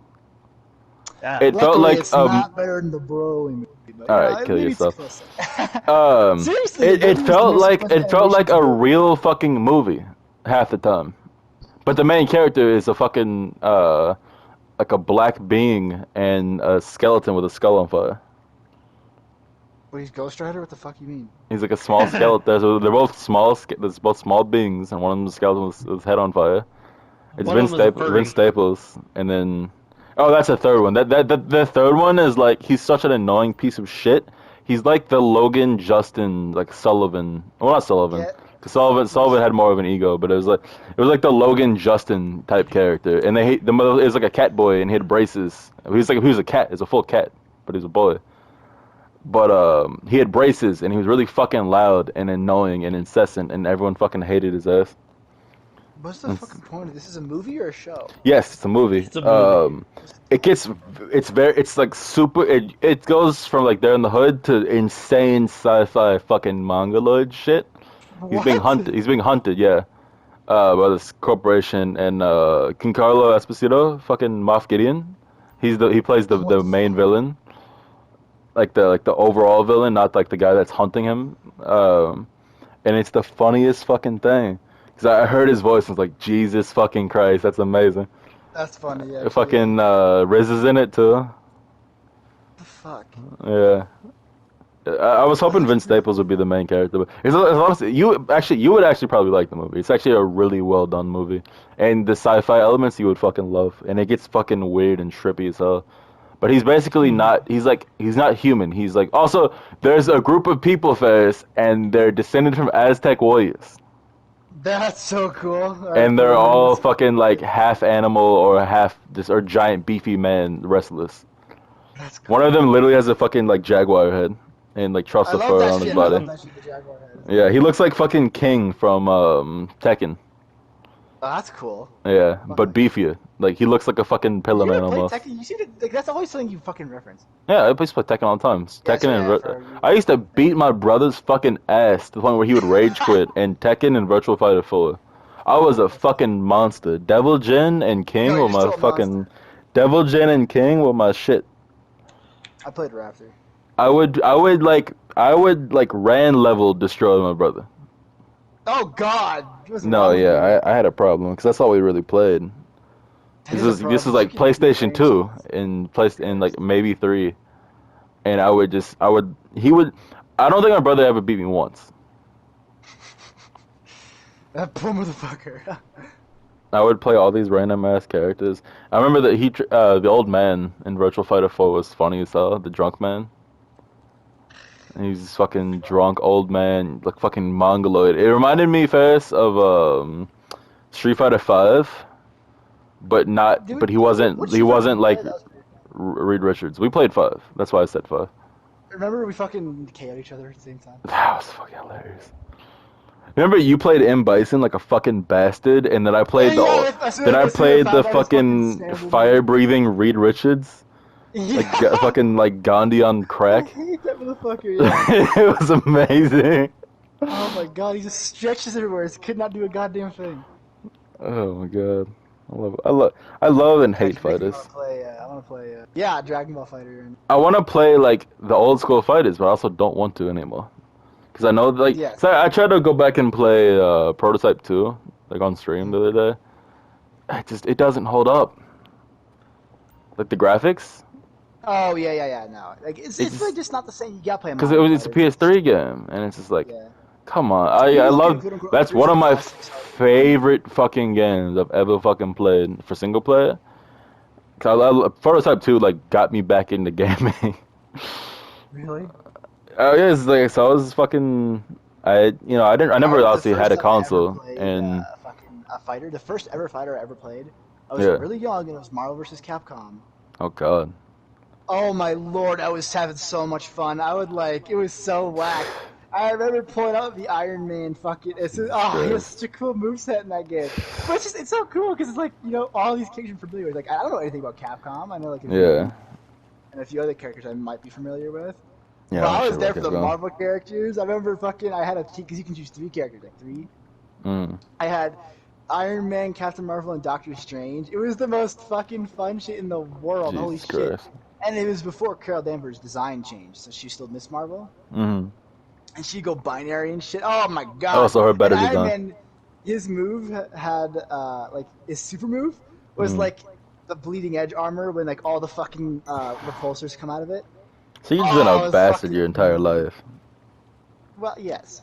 Yeah. It felt Luckily, like it's not better than the Broly movie. But, All right, kill maybe it's yourself. closer. Seriously, it that was the felt most like fun it felt like a animation. real fucking movie half the time, but the main character is a fucking like a black being and a skeleton with a skull on fire. What, he's Ghost Rider? What the fuck you mean? He's like a small skeleton. They're both small. There's both small beings, and one of them is a skeleton with his head on fire. It's One of them was a furry. Vince Staples, and then that's the third one. The third one is like he's such an annoying piece of shit. He's like the Logan Justin, like Sullivan. Well, not Sullivan. Get 'Cause Sullivan fucked. had more of an ego, but it was like the Logan Justin type character. And the mother is like a cat boy, and he had braces. He was a cat. He's a full cat, but he's a boy. But he had braces, and he was really fucking loud and annoying and incessant, and everyone fucking hated his ass. What's the fucking point of this? Is a movie or a show? Yes, it's a movie. It's a movie. It's like super. It goes from like they're in the hood to insane sci-fi fucking mongoloid shit. He's being What? hunted. He's being hunted. Yeah, by this corporation and Giancarlo Esposito, fucking Moff Gideon. He plays the main villain, like the overall villain, not like the guy that's hunting him. And it's the funniest fucking thing. Cause I heard his voice and was like, Jesus fucking Christ, that's amazing. That's funny. Yeah. Fucking Riz is in it too. What the fuck? Yeah. I was hoping Vince Staples would be the main character, but it's honestly you would actually probably like the movie. It's actually a really well done movie, and the sci-fi elements you would fucking love, and it gets fucking weird and trippy as hell. But he's basically not. He's not human. He's like also there's a group of people, Faris, and they're descended from Aztec warriors. That's so cool. Alright, And they're cool. all fucking like half animal or half just or giant beefy man wrestlers. That's cool. One of them literally has a fucking like jaguar head and like truss I of love fur that on his shit. I body. love that shit. The Jaguar head. Yeah, he looks like fucking King from Tekken. Oh, that's cool. Yeah, but beefier. Like he looks like a fucking pillar You man ever played almost. Tekken? You seem to like that's always something you fucking reference. Yeah, I used to play Tekken all the time. Yeah, Tekken so and yeah, for- I used to beat my brother's fucking ass to the point where he would rage quit in Tekken and Virtual Fighter 4. I was a fucking monster. Devil Jin and King No, were you're my still a fucking. monster. Devil Jin and King were my shit. I played Raptor. I would like ran level destroy my brother. Oh God! What's No, wrong with you? yeah, I had a problem because that's all we really played. That This is a is this problem. is like You can beat PlayStation range 2 shots. and like maybe 3, and he would. I don't think my brother ever beat me once. That poor motherfucker. I would play all these random ass characters. I remember that the old man in Virtual Fighter 4 was funny as hell, the drunk man. And he's this fucking drunk old man, like fucking mongoloid. It reminded me, Ferris, of Street Fighter 5, but not. Dude, But he wasn't. which He one wasn't did you like play? That was weird. Reed Richards. We played 5. That's why I said 5. Remember we fucking KO'd each other at the same time. That was fucking hilarious. Remember you played M Bison like a fucking bastard, and then I played then I played the fucking fire breathing Reed Richards, like fucking like Gandhi on I crack. hate that motherfucker. Yeah. It was amazing. Oh my God, he just stretches everywhere. He could not do a goddamn thing. Oh my god, I love and hate fighters. I want to play. Yeah, Dragon Ball Fighter. I want to play like the old school fighters, but I also don't want to anymore. Because I know, like, Yes. so I tried to go back and play Prototype 2, like on stream the other day. It doesn't hold up. Like the graphics, Oh yeah. No, like it's It's- really just not the same. You gotta play. because it's a PS3 game, and it's just like, Yeah. come on. It's I really love. good and That's good one of my classics. favorite fucking games I've ever fucking played for single player. Cause Prototype 2 like got me back into gaming. Really? Oh yeah, it's like so I was fucking. I never The obviously had a first time I ever console, played, and fucking a fighter. The first ever fighter I ever played. I was Yeah. really young, and it was Marvel vs. Capcom. oh god. Oh my lord, I was having so much fun. It was so whack. I remember pulling out the Iron Man fucking. He has such a cool moveset in that game. But it's so cool because it's like, all these characters I'm familiar with. Like, I don't know anything about Capcom. I know, like, Yeah. and a few other characters I might be familiar with. Yeah, But I'm I was sure there like for as the well. Marvel characters. I remember I had a team, because you can choose 3 characters, like 3. Mm. I had Iron Man, Captain Marvel, and Doctor Strange. It was the most fucking fun shit in the world. Holy Jesus shit. Christ. And it was before Carol Danvers' design changed, so she still Miss Marvel. Mm. And she'd go binary and shit. Oh my god. Oh, so her better And design. Iron Man, his move had, his super move was Mhm. like the bleeding edge armor when, like, all the fucking repulsors come out of it. So you've been Oh, it a was bastard fucking your entire amazing. life. Well, yes.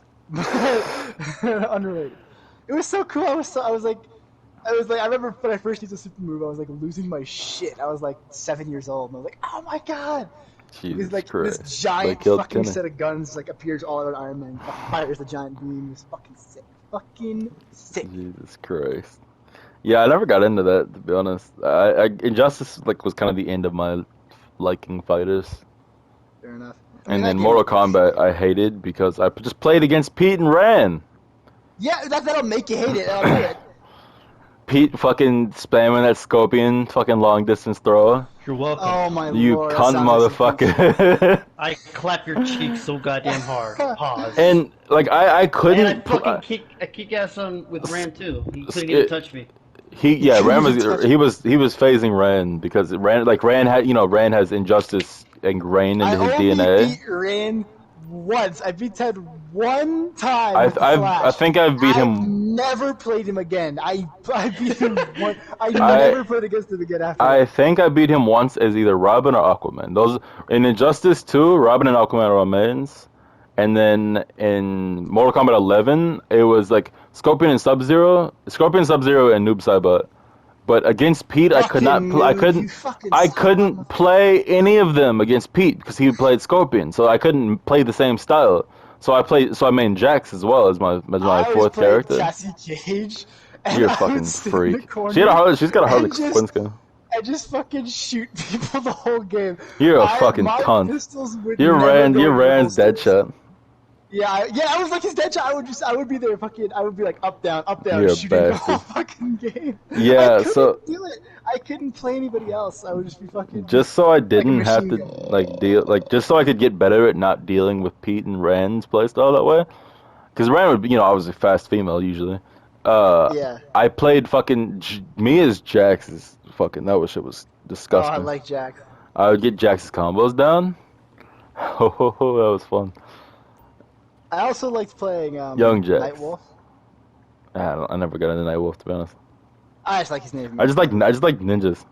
Unrelated. It was so cool. I remember when I first used a super move, I was like losing my shit. I was like 7 years old, and I was like, oh my god! Jesus Because like Christ. this They giant killed fucking Kenny. set of guns like appears all around Iron Man. Fires the giant beam. It's fucking sick. Fucking sick. Jesus Christ. Yeah, I never got into that, to be honest. Injustice like was kind of the end of my liking fighters. Fair enough. I mean, And that then game was Mortal pretty Kombat shit. I hated because I just played against Pete and Ran. Yeah, that'll make you hate it. I'll do it. Pete fucking spamming that Scorpion fucking long distance throw. You're welcome. Oh my You lord, that cunt sounds like some peak shit. motherfucker. I clap your cheeks so goddamn hard. Pause. And like I And I couldn't fucking kick ass on with Ran too. He couldn't it- even touch me. Ran was Couldn't touch he was phasing Ran because Ran had Ran has injustice ingrained I into his only DNA. beat Ran once. I beat Ted one time I with the Flash. I think I've beat I've him. never played him again. I beat him once. I I- never played against him again after I that. think I beat him once as either Robin or Aquaman. Those in Injustice 2, Robin and Aquaman are my mains. And then in Mortal Kombat 11, it was like Scorpion, Sub-Zero, and Noob Saibot. But against Pete, I could not. Fucking I noob, couldn't. you fucking I suck, couldn't motherfucker. play any of them against Pete because he played Scorpion, so I couldn't play the same style. So I made Jax as well as my I always fourth played character. Cassie Cage. And You're a I fucking would sit in the freak. corner She's got a Harley and just- Quinn skin. I just fucking shoot people the whole game. You're a fucking my cunt. pistols would You're never go You're in Rand's holsters. Deadshot. Yeah, I was like his Deadshot. I would be there fucking. I would be like up down, You're a shooting the whole bastard. fucking game. Yeah, I couldn't so- do it. I couldn't play anybody else. I would just be fucking. Just so I didn't have to machine just so I could get better at not dealing with Pete and Rand's playstyle that way. Because Rand would be, obviously fast female usually. Yeah. I played fucking me as Jax is fucking that shit was Oh, disgusting. I like Jack. I would get Jax's combos down. Ho ho ho, that was fun. I also liked playing Young Jax. Nightwolf. I never got into Nightwolf to be honest. I just like his name. I just like ninjas.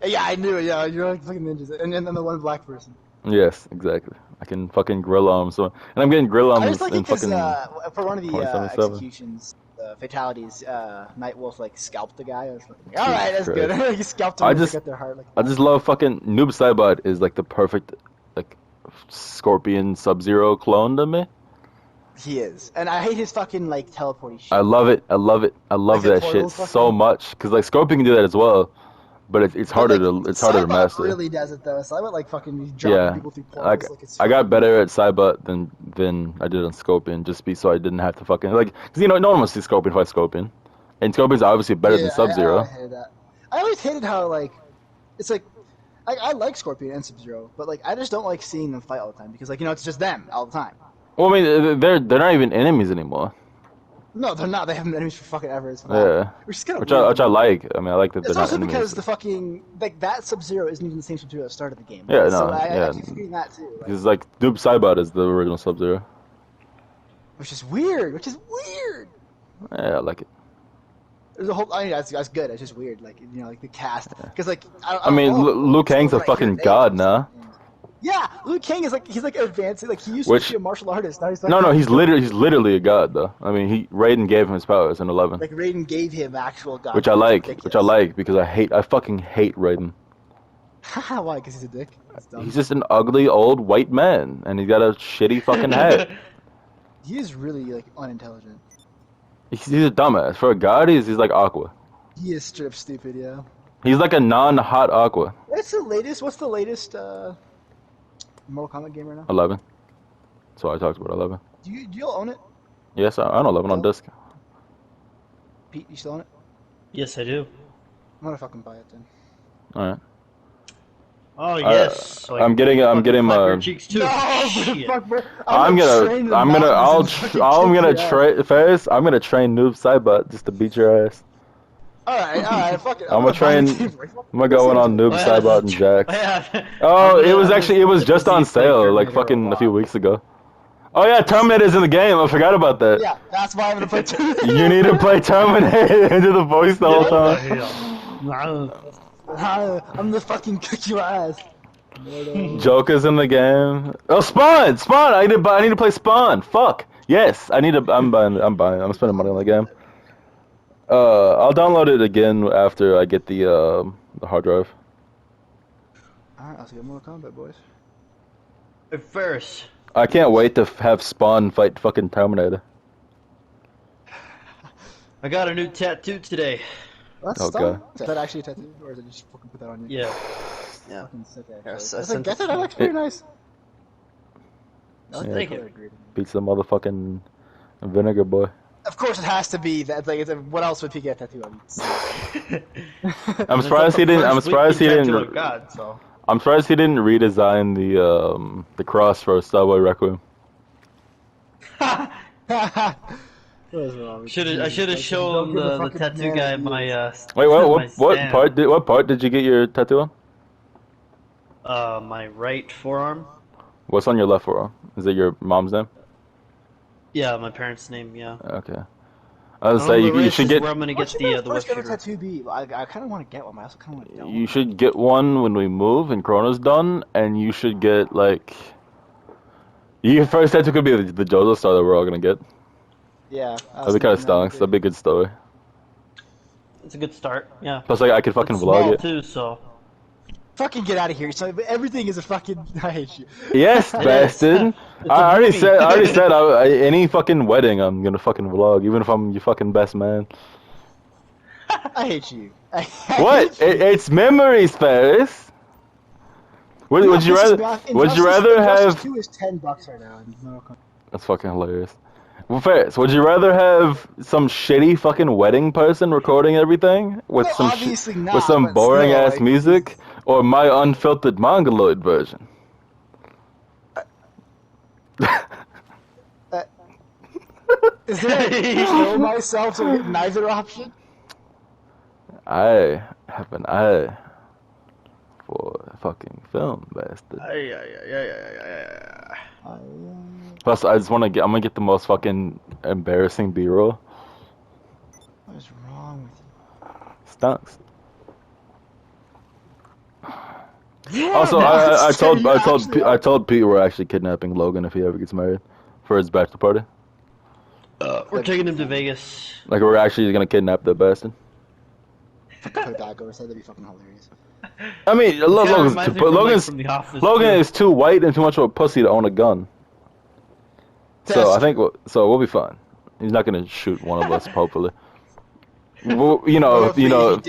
Yeah, I knew it. Yeah, you're like fucking ninjas, and then the one black person. Yes, exactly. I can fucking grill arms, and I'm getting grill I arms just like in it because fucking. for one of the 27. executions, fatalities, Nightwolf like scalped the guy. I was like, all right, that's Christ. good. He scalped him. I and just- took out their heart. Like, I just love fucking Noob Saibot is like the perfect like Scorpion Sub-Zero clone to me. he is, and I hate his fucking like teleporty shit. I love it. I love it. I love Like the that shit portals so fucking- much because like Scorpion can do that as well, but it's harder But, to harder to Cybot master. really does it though. Cybot like fucking dropping Yeah, people through like portals. Like it's I got fucking- better at Saibot than I did on Scorpion, just so I didn't have to fucking like because no one wants to see Scorpion fight Scorpion, and Scorpion's obviously better than Yeah, Sub-Zero. I hated that. I always hated how like it's like I like Scorpion and Sub-Zero, but like I just don't like seeing them fight all the time because like it's just them all the time. Well, I mean they're not even enemies anymore. No, they're not. They haven't been enemies for fucking ever. It's Yeah, which is kind of which I like. I mean I like that they're It's not also enemies. because the fucking like that Sub-Zero isn't even the same Sub-Zero that started the game. Yeah, so no, I yeah. keep forgetting that too. Like, Because like Noob Saibot is the original Sub-Zero. which is weird. Which is weird. Yeah, I like it. There's a whole. I mean, that's good. It's just weird. Like like the cast. Because like I mean, Liu Kang's a fucking god now. Yeah, Liu Kang is like he's like advancing. Like he used Which- to be a martial artist. Now he's like No, he's literally a god though. I mean, Raiden gave him his powers in 11, like Raiden gave him actual god. which I like. Because I fucking hate Raiden. Why? Because he's a dick. That's dumb. He's just an ugly old white man, and he's got a shitty fucking hat. He is really like unintelligent. He's a dumbass. For a god, he's like Aqua. He is straight up stupid. Yeah. He's like a non-hot Aqua. What's the latest Mortal Kombat game right now? 11. So I talked about 11. Do you own it, Yes, I own 11 on disc. Pete? You still own it? Yes, I do. I'm gonna fucking buy it then. All right. Oh yes. So I I'm getting fucking clap your my- cheeks too. No, Shit. fuck, bro. I'm gonna train Noob Saibot just to beat your ass. All right, fuck it. I'm gonna train. I'm gonna go in on Noob Well, Saibot and Jax. Yeah. Oh, I'm gonna- it was just on He's played sale like Terminator fucking a few lot. weeks ago. Oh yeah, Terminator's in the game. I forgot about that. Yeah, that's why I'm gonna play two. You need to play Terminator into the voice the whole time. I'm the fucking kick your ass. Joker's in the game. Oh, Spawn! Spawn! I need to play Spawn. Fuck. Yes, I need to. I'm buying. I'm spending money on the game. I'll download it again after I get the hard drive. Alright, let's get Mortal Kombat, boys. Hey, Faris. I can't wait to have Spawn fight fucking Terminator. I got a new tattoo today. That's Okay. Is that actually a tattoo, or is it just fucking put that on you? Yeah. Yeah. Fucking sick, actually. Yes, I I was like, sent get it that, to that you. looks pretty nice. I like Yeah. the Thank color you. green. Beats the motherfucking vinegar boy. Of course, it has to be that. Like, what else would he get a tattoo on? I'm surprised he didn't. I'm surprised he didn't. God, so. I'm surprised he didn't redesign the cross for Starboy Requiem. What is wrong with I you? should have Like, shown don't give a the fucking tattoo man guy a my Wait, my what stamp. part did you get your tattoo on? My right forearm. What's on your left forearm? Is it your mom's name? Yeah, my parents' name. Yeah. Okay. I was say you should get where I'm gonna What's get your the first ever shooter. tattoo be? I kind of want to get one, but I also kind of want to don't. you should get one when we move and Corona's done, and you should get like your first tattoo could be the JoJo star that we're all gonna get. Yeah. That'd be kind of stonks. That'd be a good story. It's a good start. Yeah. Plus, like I could fucking It's vlog small it. too, so. Fucking get out of here. So everything is a fucking. I hate you. Yes, It is. bastard. It's a I already movie. said. Any fucking wedding, I'm gonna fucking vlog, even if I'm your fucking best man. I hate you. I What? hate you. It's memories, Faris. Would know, you this is rather? bad. Would you Injustice- rather Injustice have? 2 is $10 right now. In Mortal Kombat. That's fucking hilarious. Well, Faris, would you rather have some shitty fucking wedding person recording everything with No, some obviously not, with some but boring still, ass like, music, or my unfiltered mongoloid version? Is there a kill myself so I get neither option? I have an eye for fucking film, bastard. Plus, I just want to get. I'm gonna get the most fucking embarrassing B-roll. What is wrong with you? Stunks. Yeah, Also, no, I it's true, you actually I are. told Pete we're actually kidnapping Logan if he ever gets married for his bachelor party. We're taking him to Vegas. Like we're actually gonna kidnap the bastard. Play back over, so that'd be fucking hilarious. I mean, Kinda Logan's reminds me but from, like, Logan's from The Office, Logan too. is too white and too much of a pussy to own a gun. So That's I think we'll be fine. He's not gonna shoot one of us, hopefully. Well, Well, if he did, that'd be a hell of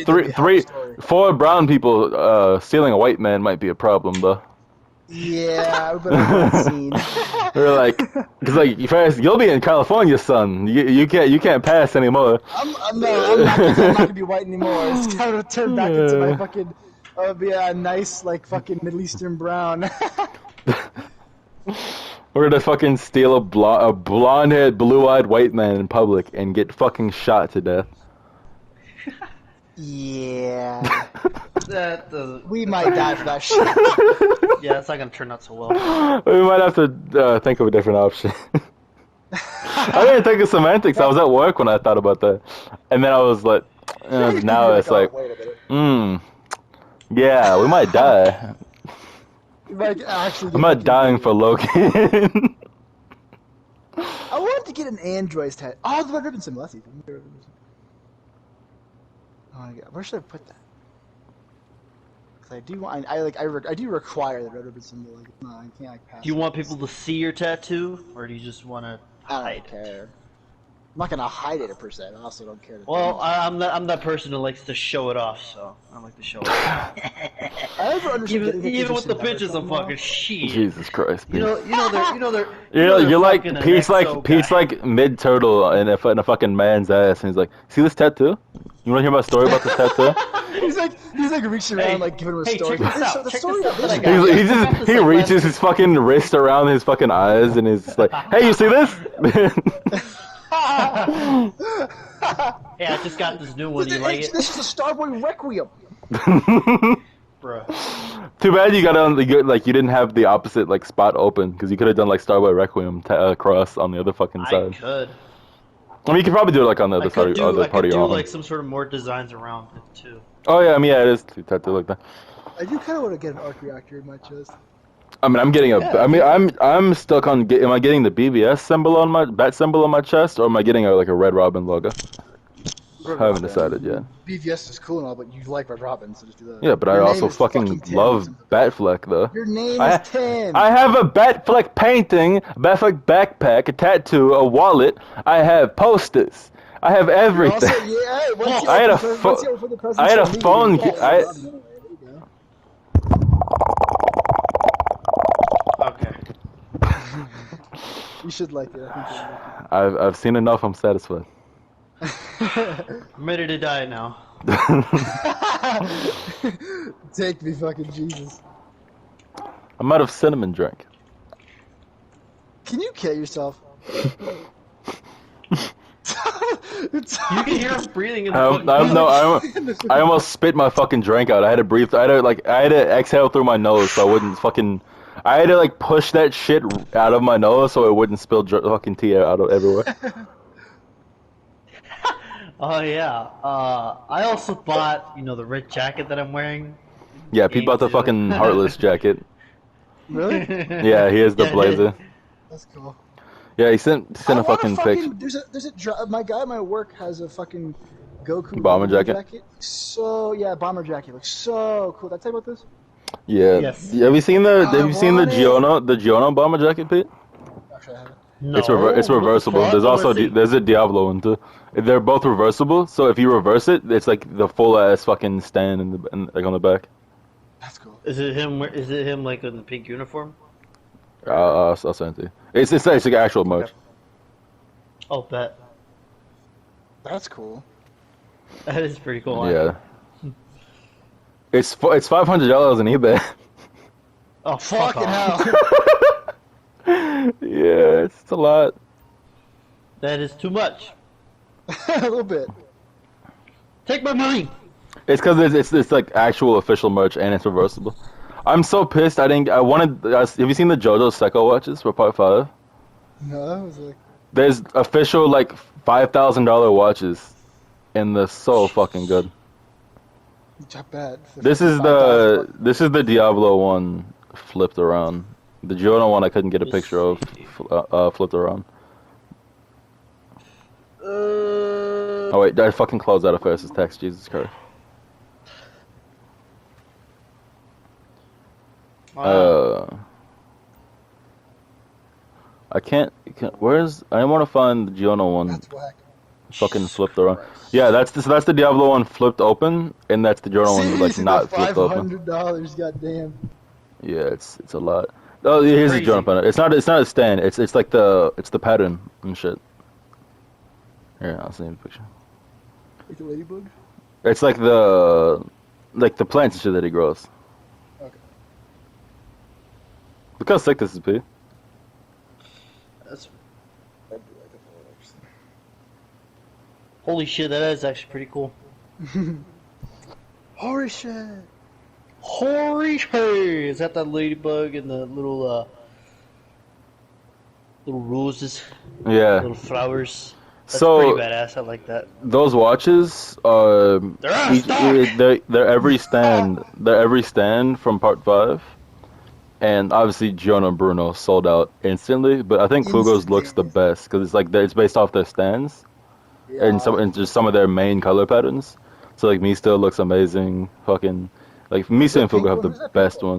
a story. 4 brown people stealing a white man might be a problem, though. Yeah, but I've seen. They're like, cause like first you'll be in California, son. You can't pass anymore. I'm not gonna be white anymore. It's gonna turn back into my fucking. Be a nice like fucking Middle Eastern brown. We're gonna fucking steal a blonde-haired, blue-eyed white man in public and get fucking shot to death. Yeah. That doesn't. We might die for that shit. Yeah, it's not gonna turn out so well. We might have to think of a different option. I didn't think of semantics. I was at work when I thought about that, and then I was like, now it's like, wait a minute. yeah, we might die. Like, actually, I'm not dying for Logan. I wanted to get an Android tattoo. Oh, the red ribbon symbol. That's easy. Oh my god, where should I put that? Because I do want, I do require the red ribbon symbol. Like, no, I can't like pass. Do you want people to see your tattoo, or do you just want to I hide don't it? care. I'm not gonna hide it per se. I also don't care. Well, I'm that person who likes to show it off, so I like to show it off. I never understood even with the pictures pictures, I'm fucking shit. Jesus Christ, Pete. You know they're. You're like fucking an Pete's EXO Pete's guy. like mid turtle in a fucking man's ass, and he's like, see this tattoo? You want to hear my story about this tattoo? he's like reaching around, Hey, like giving him a hey, story. check this out, The check story this of out this that I guy. got. He reaches his fucking wrist around his fucking eyes, and he's just like, hey, you see this? Hey, I just got this new one. Do you like it, This is a Starboy Requiem. bro? Too bad you got on the like you didn't have the opposite like spot open because you could have done like Starboy Requiem cross on the other fucking I side. could. I mean, you could probably do it like on the I other could side, other do, part of your arm. like some sort of more designs around it too. Oh yeah, I mean yeah, it is tattoo like that. I do kind of want to get an arc reactor in my chest. I mean, I'm getting a. Yeah. I mean, I'm stuck on. Am I getting the BBS symbol on my bat symbol on my chest, or am I getting like a Red Robin logo? Red Haven't Robin. decided yet. BVS is cool and all, but you like Red Robin, so just do that. Yeah, but I Your name also is fucking Tim. love Batfleck though. Your name I is Tim. I have a Batfleck painting, a Batfleck backpack, a tattoo, a wallet. I have posters. I have You're everything. also, yeah, hey, once you I had a open once you open the presents I had a for me, phone. you're gonna get Red Robin anyway. There you go. Okay. You should like it. I think I've seen enough. I'm satisfied. I'm ready to die now. Take me, fucking Jesus. I'm out of cinnamon drink. Can you kill yourself? You can hear him breathing in the I, fucking I almost spit my fucking drink out. I had to breathe. I had to exhale through my nose so I wouldn't fucking. I had to like push that shit out of my nose so it wouldn't spill fucking tea out of everywhere. Oh yeah. I also bought, the red jacket that I'm wearing. Yeah, Pete bought the too. fucking Heartless jacket. Really? Yeah, he has the Yeah, blazer. That's cool. Yeah, he sent I a want fucking picture. my guy at my work has a fucking Goku Bomber jacket? So yeah, bomber jacket looks so cool. Did I tell you about this? Yeah. Yes. Have you seen the I want it. Giorno bomber jacket, Pete? Actually, I haven't. No. It's what the reversible. fuck? There's Let me also see. there's a Diablo one too. They're both reversible, so if you reverse it, it's like the full ass fucking stand like on the back. That's cool. Is it him? Is it him like in the pink uniform? I'll send it to you. It's like actual merch. Oh, bet. That's cool. That is pretty cool. Yeah. It's $500 on eBay. Oh, fuck Fucking off. hell. Yeah, it's a lot. That is too much. A little bit. Take my money. It's because it's like actual official merch and it's reversible. I'm so pissed. I wanted. Have you seen the JoJo Secco watches for Part 5? No, that was like. There's official like $5,000 watches, and they're so fucking good. Not bad. This is the Diablo one flipped around. The Giorno one I couldn't get a picture of flipped around. Oh wait, I fucking closed out of Faris' text. Jesus Christ. I can't. I want to find the Giorno one. That's whack. Fucking flipped around. Yeah, that's the Diablo one flipped open, and that's the Giorno one like not flipped open. $500, goddamn. Yeah, it's a lot. Oh, here's the Crazy. Giorno panel. It's not a stand. It's like the pattern and shit. Here, I'll send you a picture. Like the ladybug? It's like the plants and shit that he grows. Okay. Look how sick this is, P. That's I do like the photos. holy shit. That is actually pretty cool. Holy shit. Holy shit! Is that ladybug and the little roses, Yeah. little flowers? That's So pretty badass. I like that. those watches, They're out of stock! they're every stand. They're every stand from Part 5. And obviously, Giorno and Bruno sold out instantly, but I think Fugo's looks the best because it's like it's based off their stands Yeah. and just some of their main color patterns. So like Mista looks amazing. Fucking like Mista and pink Fugo have one? Who's the that best pink one?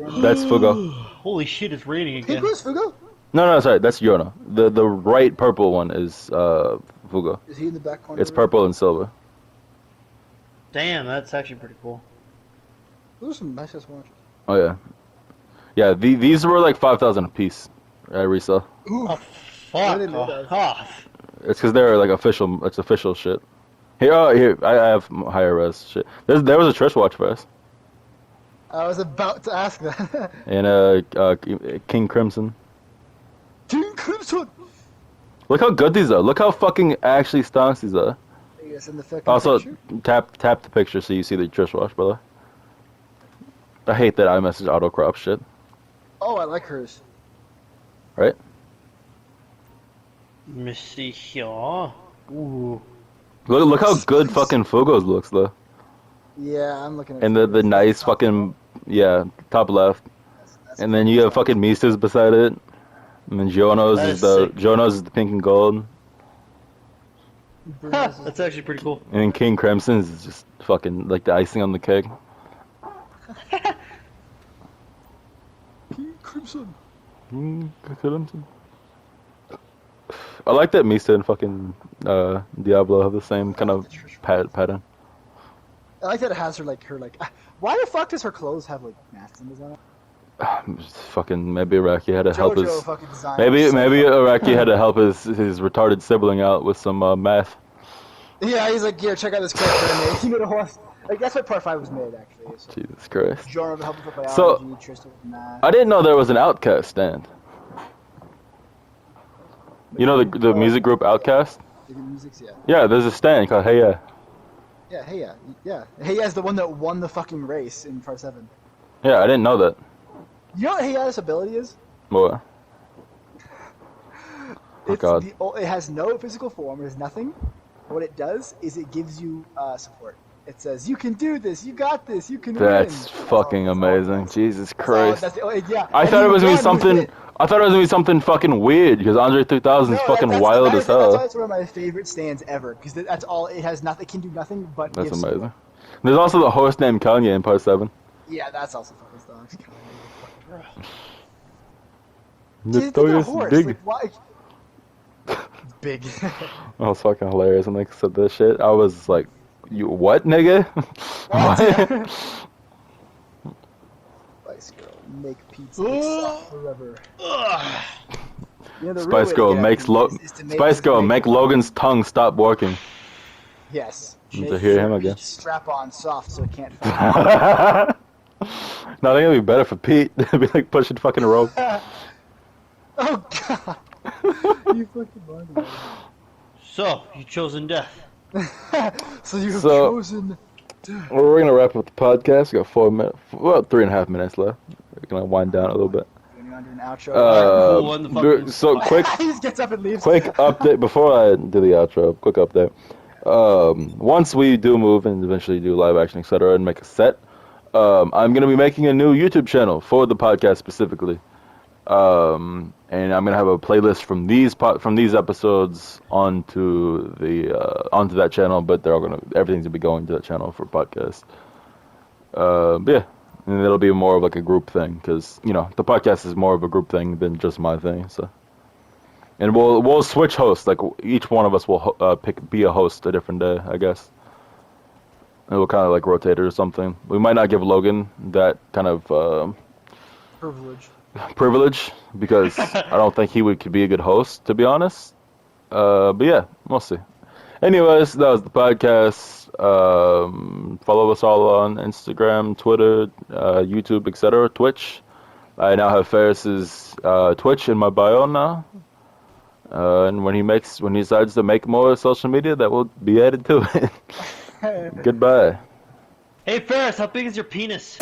ones. That's Fugo. Holy shit! It's raining again. Pink was Fugo? No, sorry, that's Giorno. The right purple one is Fugo. Is he in the back corner? It's purple and silver. Damn, that's actually pretty cool. Those are some nice ass watches. Oh yeah, yeah. These were like 5,000 a piece at resale. Ooh. Oh, I fuck didn't know that. off. It's because they're like official. It's official shit. Here, I have higher res shit. There was a Trish watch for us, I was about to ask that. and King Crimson. Team Crimson! Look how good these are. Look how fucking actually stonks these are. Yes, in the fucking Also, picture. tap the picture so you see the Trish watch, brother. I hate that iMessage auto crop shit. Oh, I like hers. Right? Let me see here. Ooh. Look how good fucking Fugo's looks though. Yeah, I'm looking at And the nice fucking top left. And then you have fucking Mista's beside it. And then That is sick. Jono's is the pink and gold. That's actually pretty cool. And King Crimson's is just fucking like the icing on the cake. King Crimson. Crimson. I like that Misa and fucking Diablo have the same kind of pattern. I like that it has her like. Why the fuck does her clothes have like math symbols on it? Fucking maybe Iraqi had to help JoJo his. fucking design. Maybe so maybe fucking- Iraqi had to help his retarded sibling out with some math. Yeah, he's like, here, check out this character I made. He made a horse. Like that's what Part 5 was made actually. So. Jesus Christ. Jorah helped with biology, So- Tristan with math. I didn't know there was an Outcast stand. You know the music group Outcast? The music's yeah. Yeah, there's a stand called Hey Yeah. Yeah, hey yeah. Hey yeah is the one that won the fucking race in Part 7. Yeah, I didn't know that. You know what Hey Ya's ability is? What? Oh, God. It has no physical form. It has nothing. What it does is it gives you support. It says, you can do this, you got this, you can That's win. fucking That's all it amazing. does. Jesus That's all- Christ. that's the- yeah. I And thought it you was gonna be won with something. it. I thought it was gonna be something fucking weird because Andre 3000 is No, fucking that's- wild as hell. That's one of my favorite stands ever because that's all it has. Nothing, it can do nothing but. That's give amazing. support. There's also the horse named Kanye in Part 7. Yeah, that's also fucking stocks. The Dude, think of story a is horse. big. Like, why? It's big. That was fucking hilarious when they said this shit. I was like, "You what, nigga?" What? Spice Girl, make pizza soft forever. You know, the real Spice way to Girl get makes everything is to make- Spice is to Girl make Logan's tongue stop working. Yes. To Make hear your him again. strap on soft so it can't fall. No, I think it'd be better for Pete. It'd be like pushing fucking rope. Oh god. You fucking bugger. So, you chosen death. So you've So- chosen. Well, we're gonna wrap up the podcast. We got 4 minutes, well, 3.5 minutes left. We're gonna wind down a little bit. You want to do an outro? cool, on the fucking So spot. quick, He just gets up and leaves. quick update before I do the outro. Quick update. Once we do move and eventually do live action, etc., and make a set, I'm gonna be making a new YouTube channel for the podcast specifically. And I'm gonna have a playlist from these episodes onto that channel, but everything's gonna be going to that channel for podcast. But yeah, and it'll be more of like a group thing because the podcast is more of a group thing than just my thing. So, and we'll switch hosts. Like each one of us will be a host a different day, I guess. And we'll kind of like rotate it or something. We might not give Logan that kind of privilege because I don't think he could be a good host, to be honest. But yeah, we'll see. Anyways, that was the podcast. Follow us all on Instagram, Twitter, YouTube, etc., Twitch. I now have Faris's Twitch in my bio now. And when he decides to make more social media, that will be added to it. Goodbye. Hey Ferris, how big is your penis?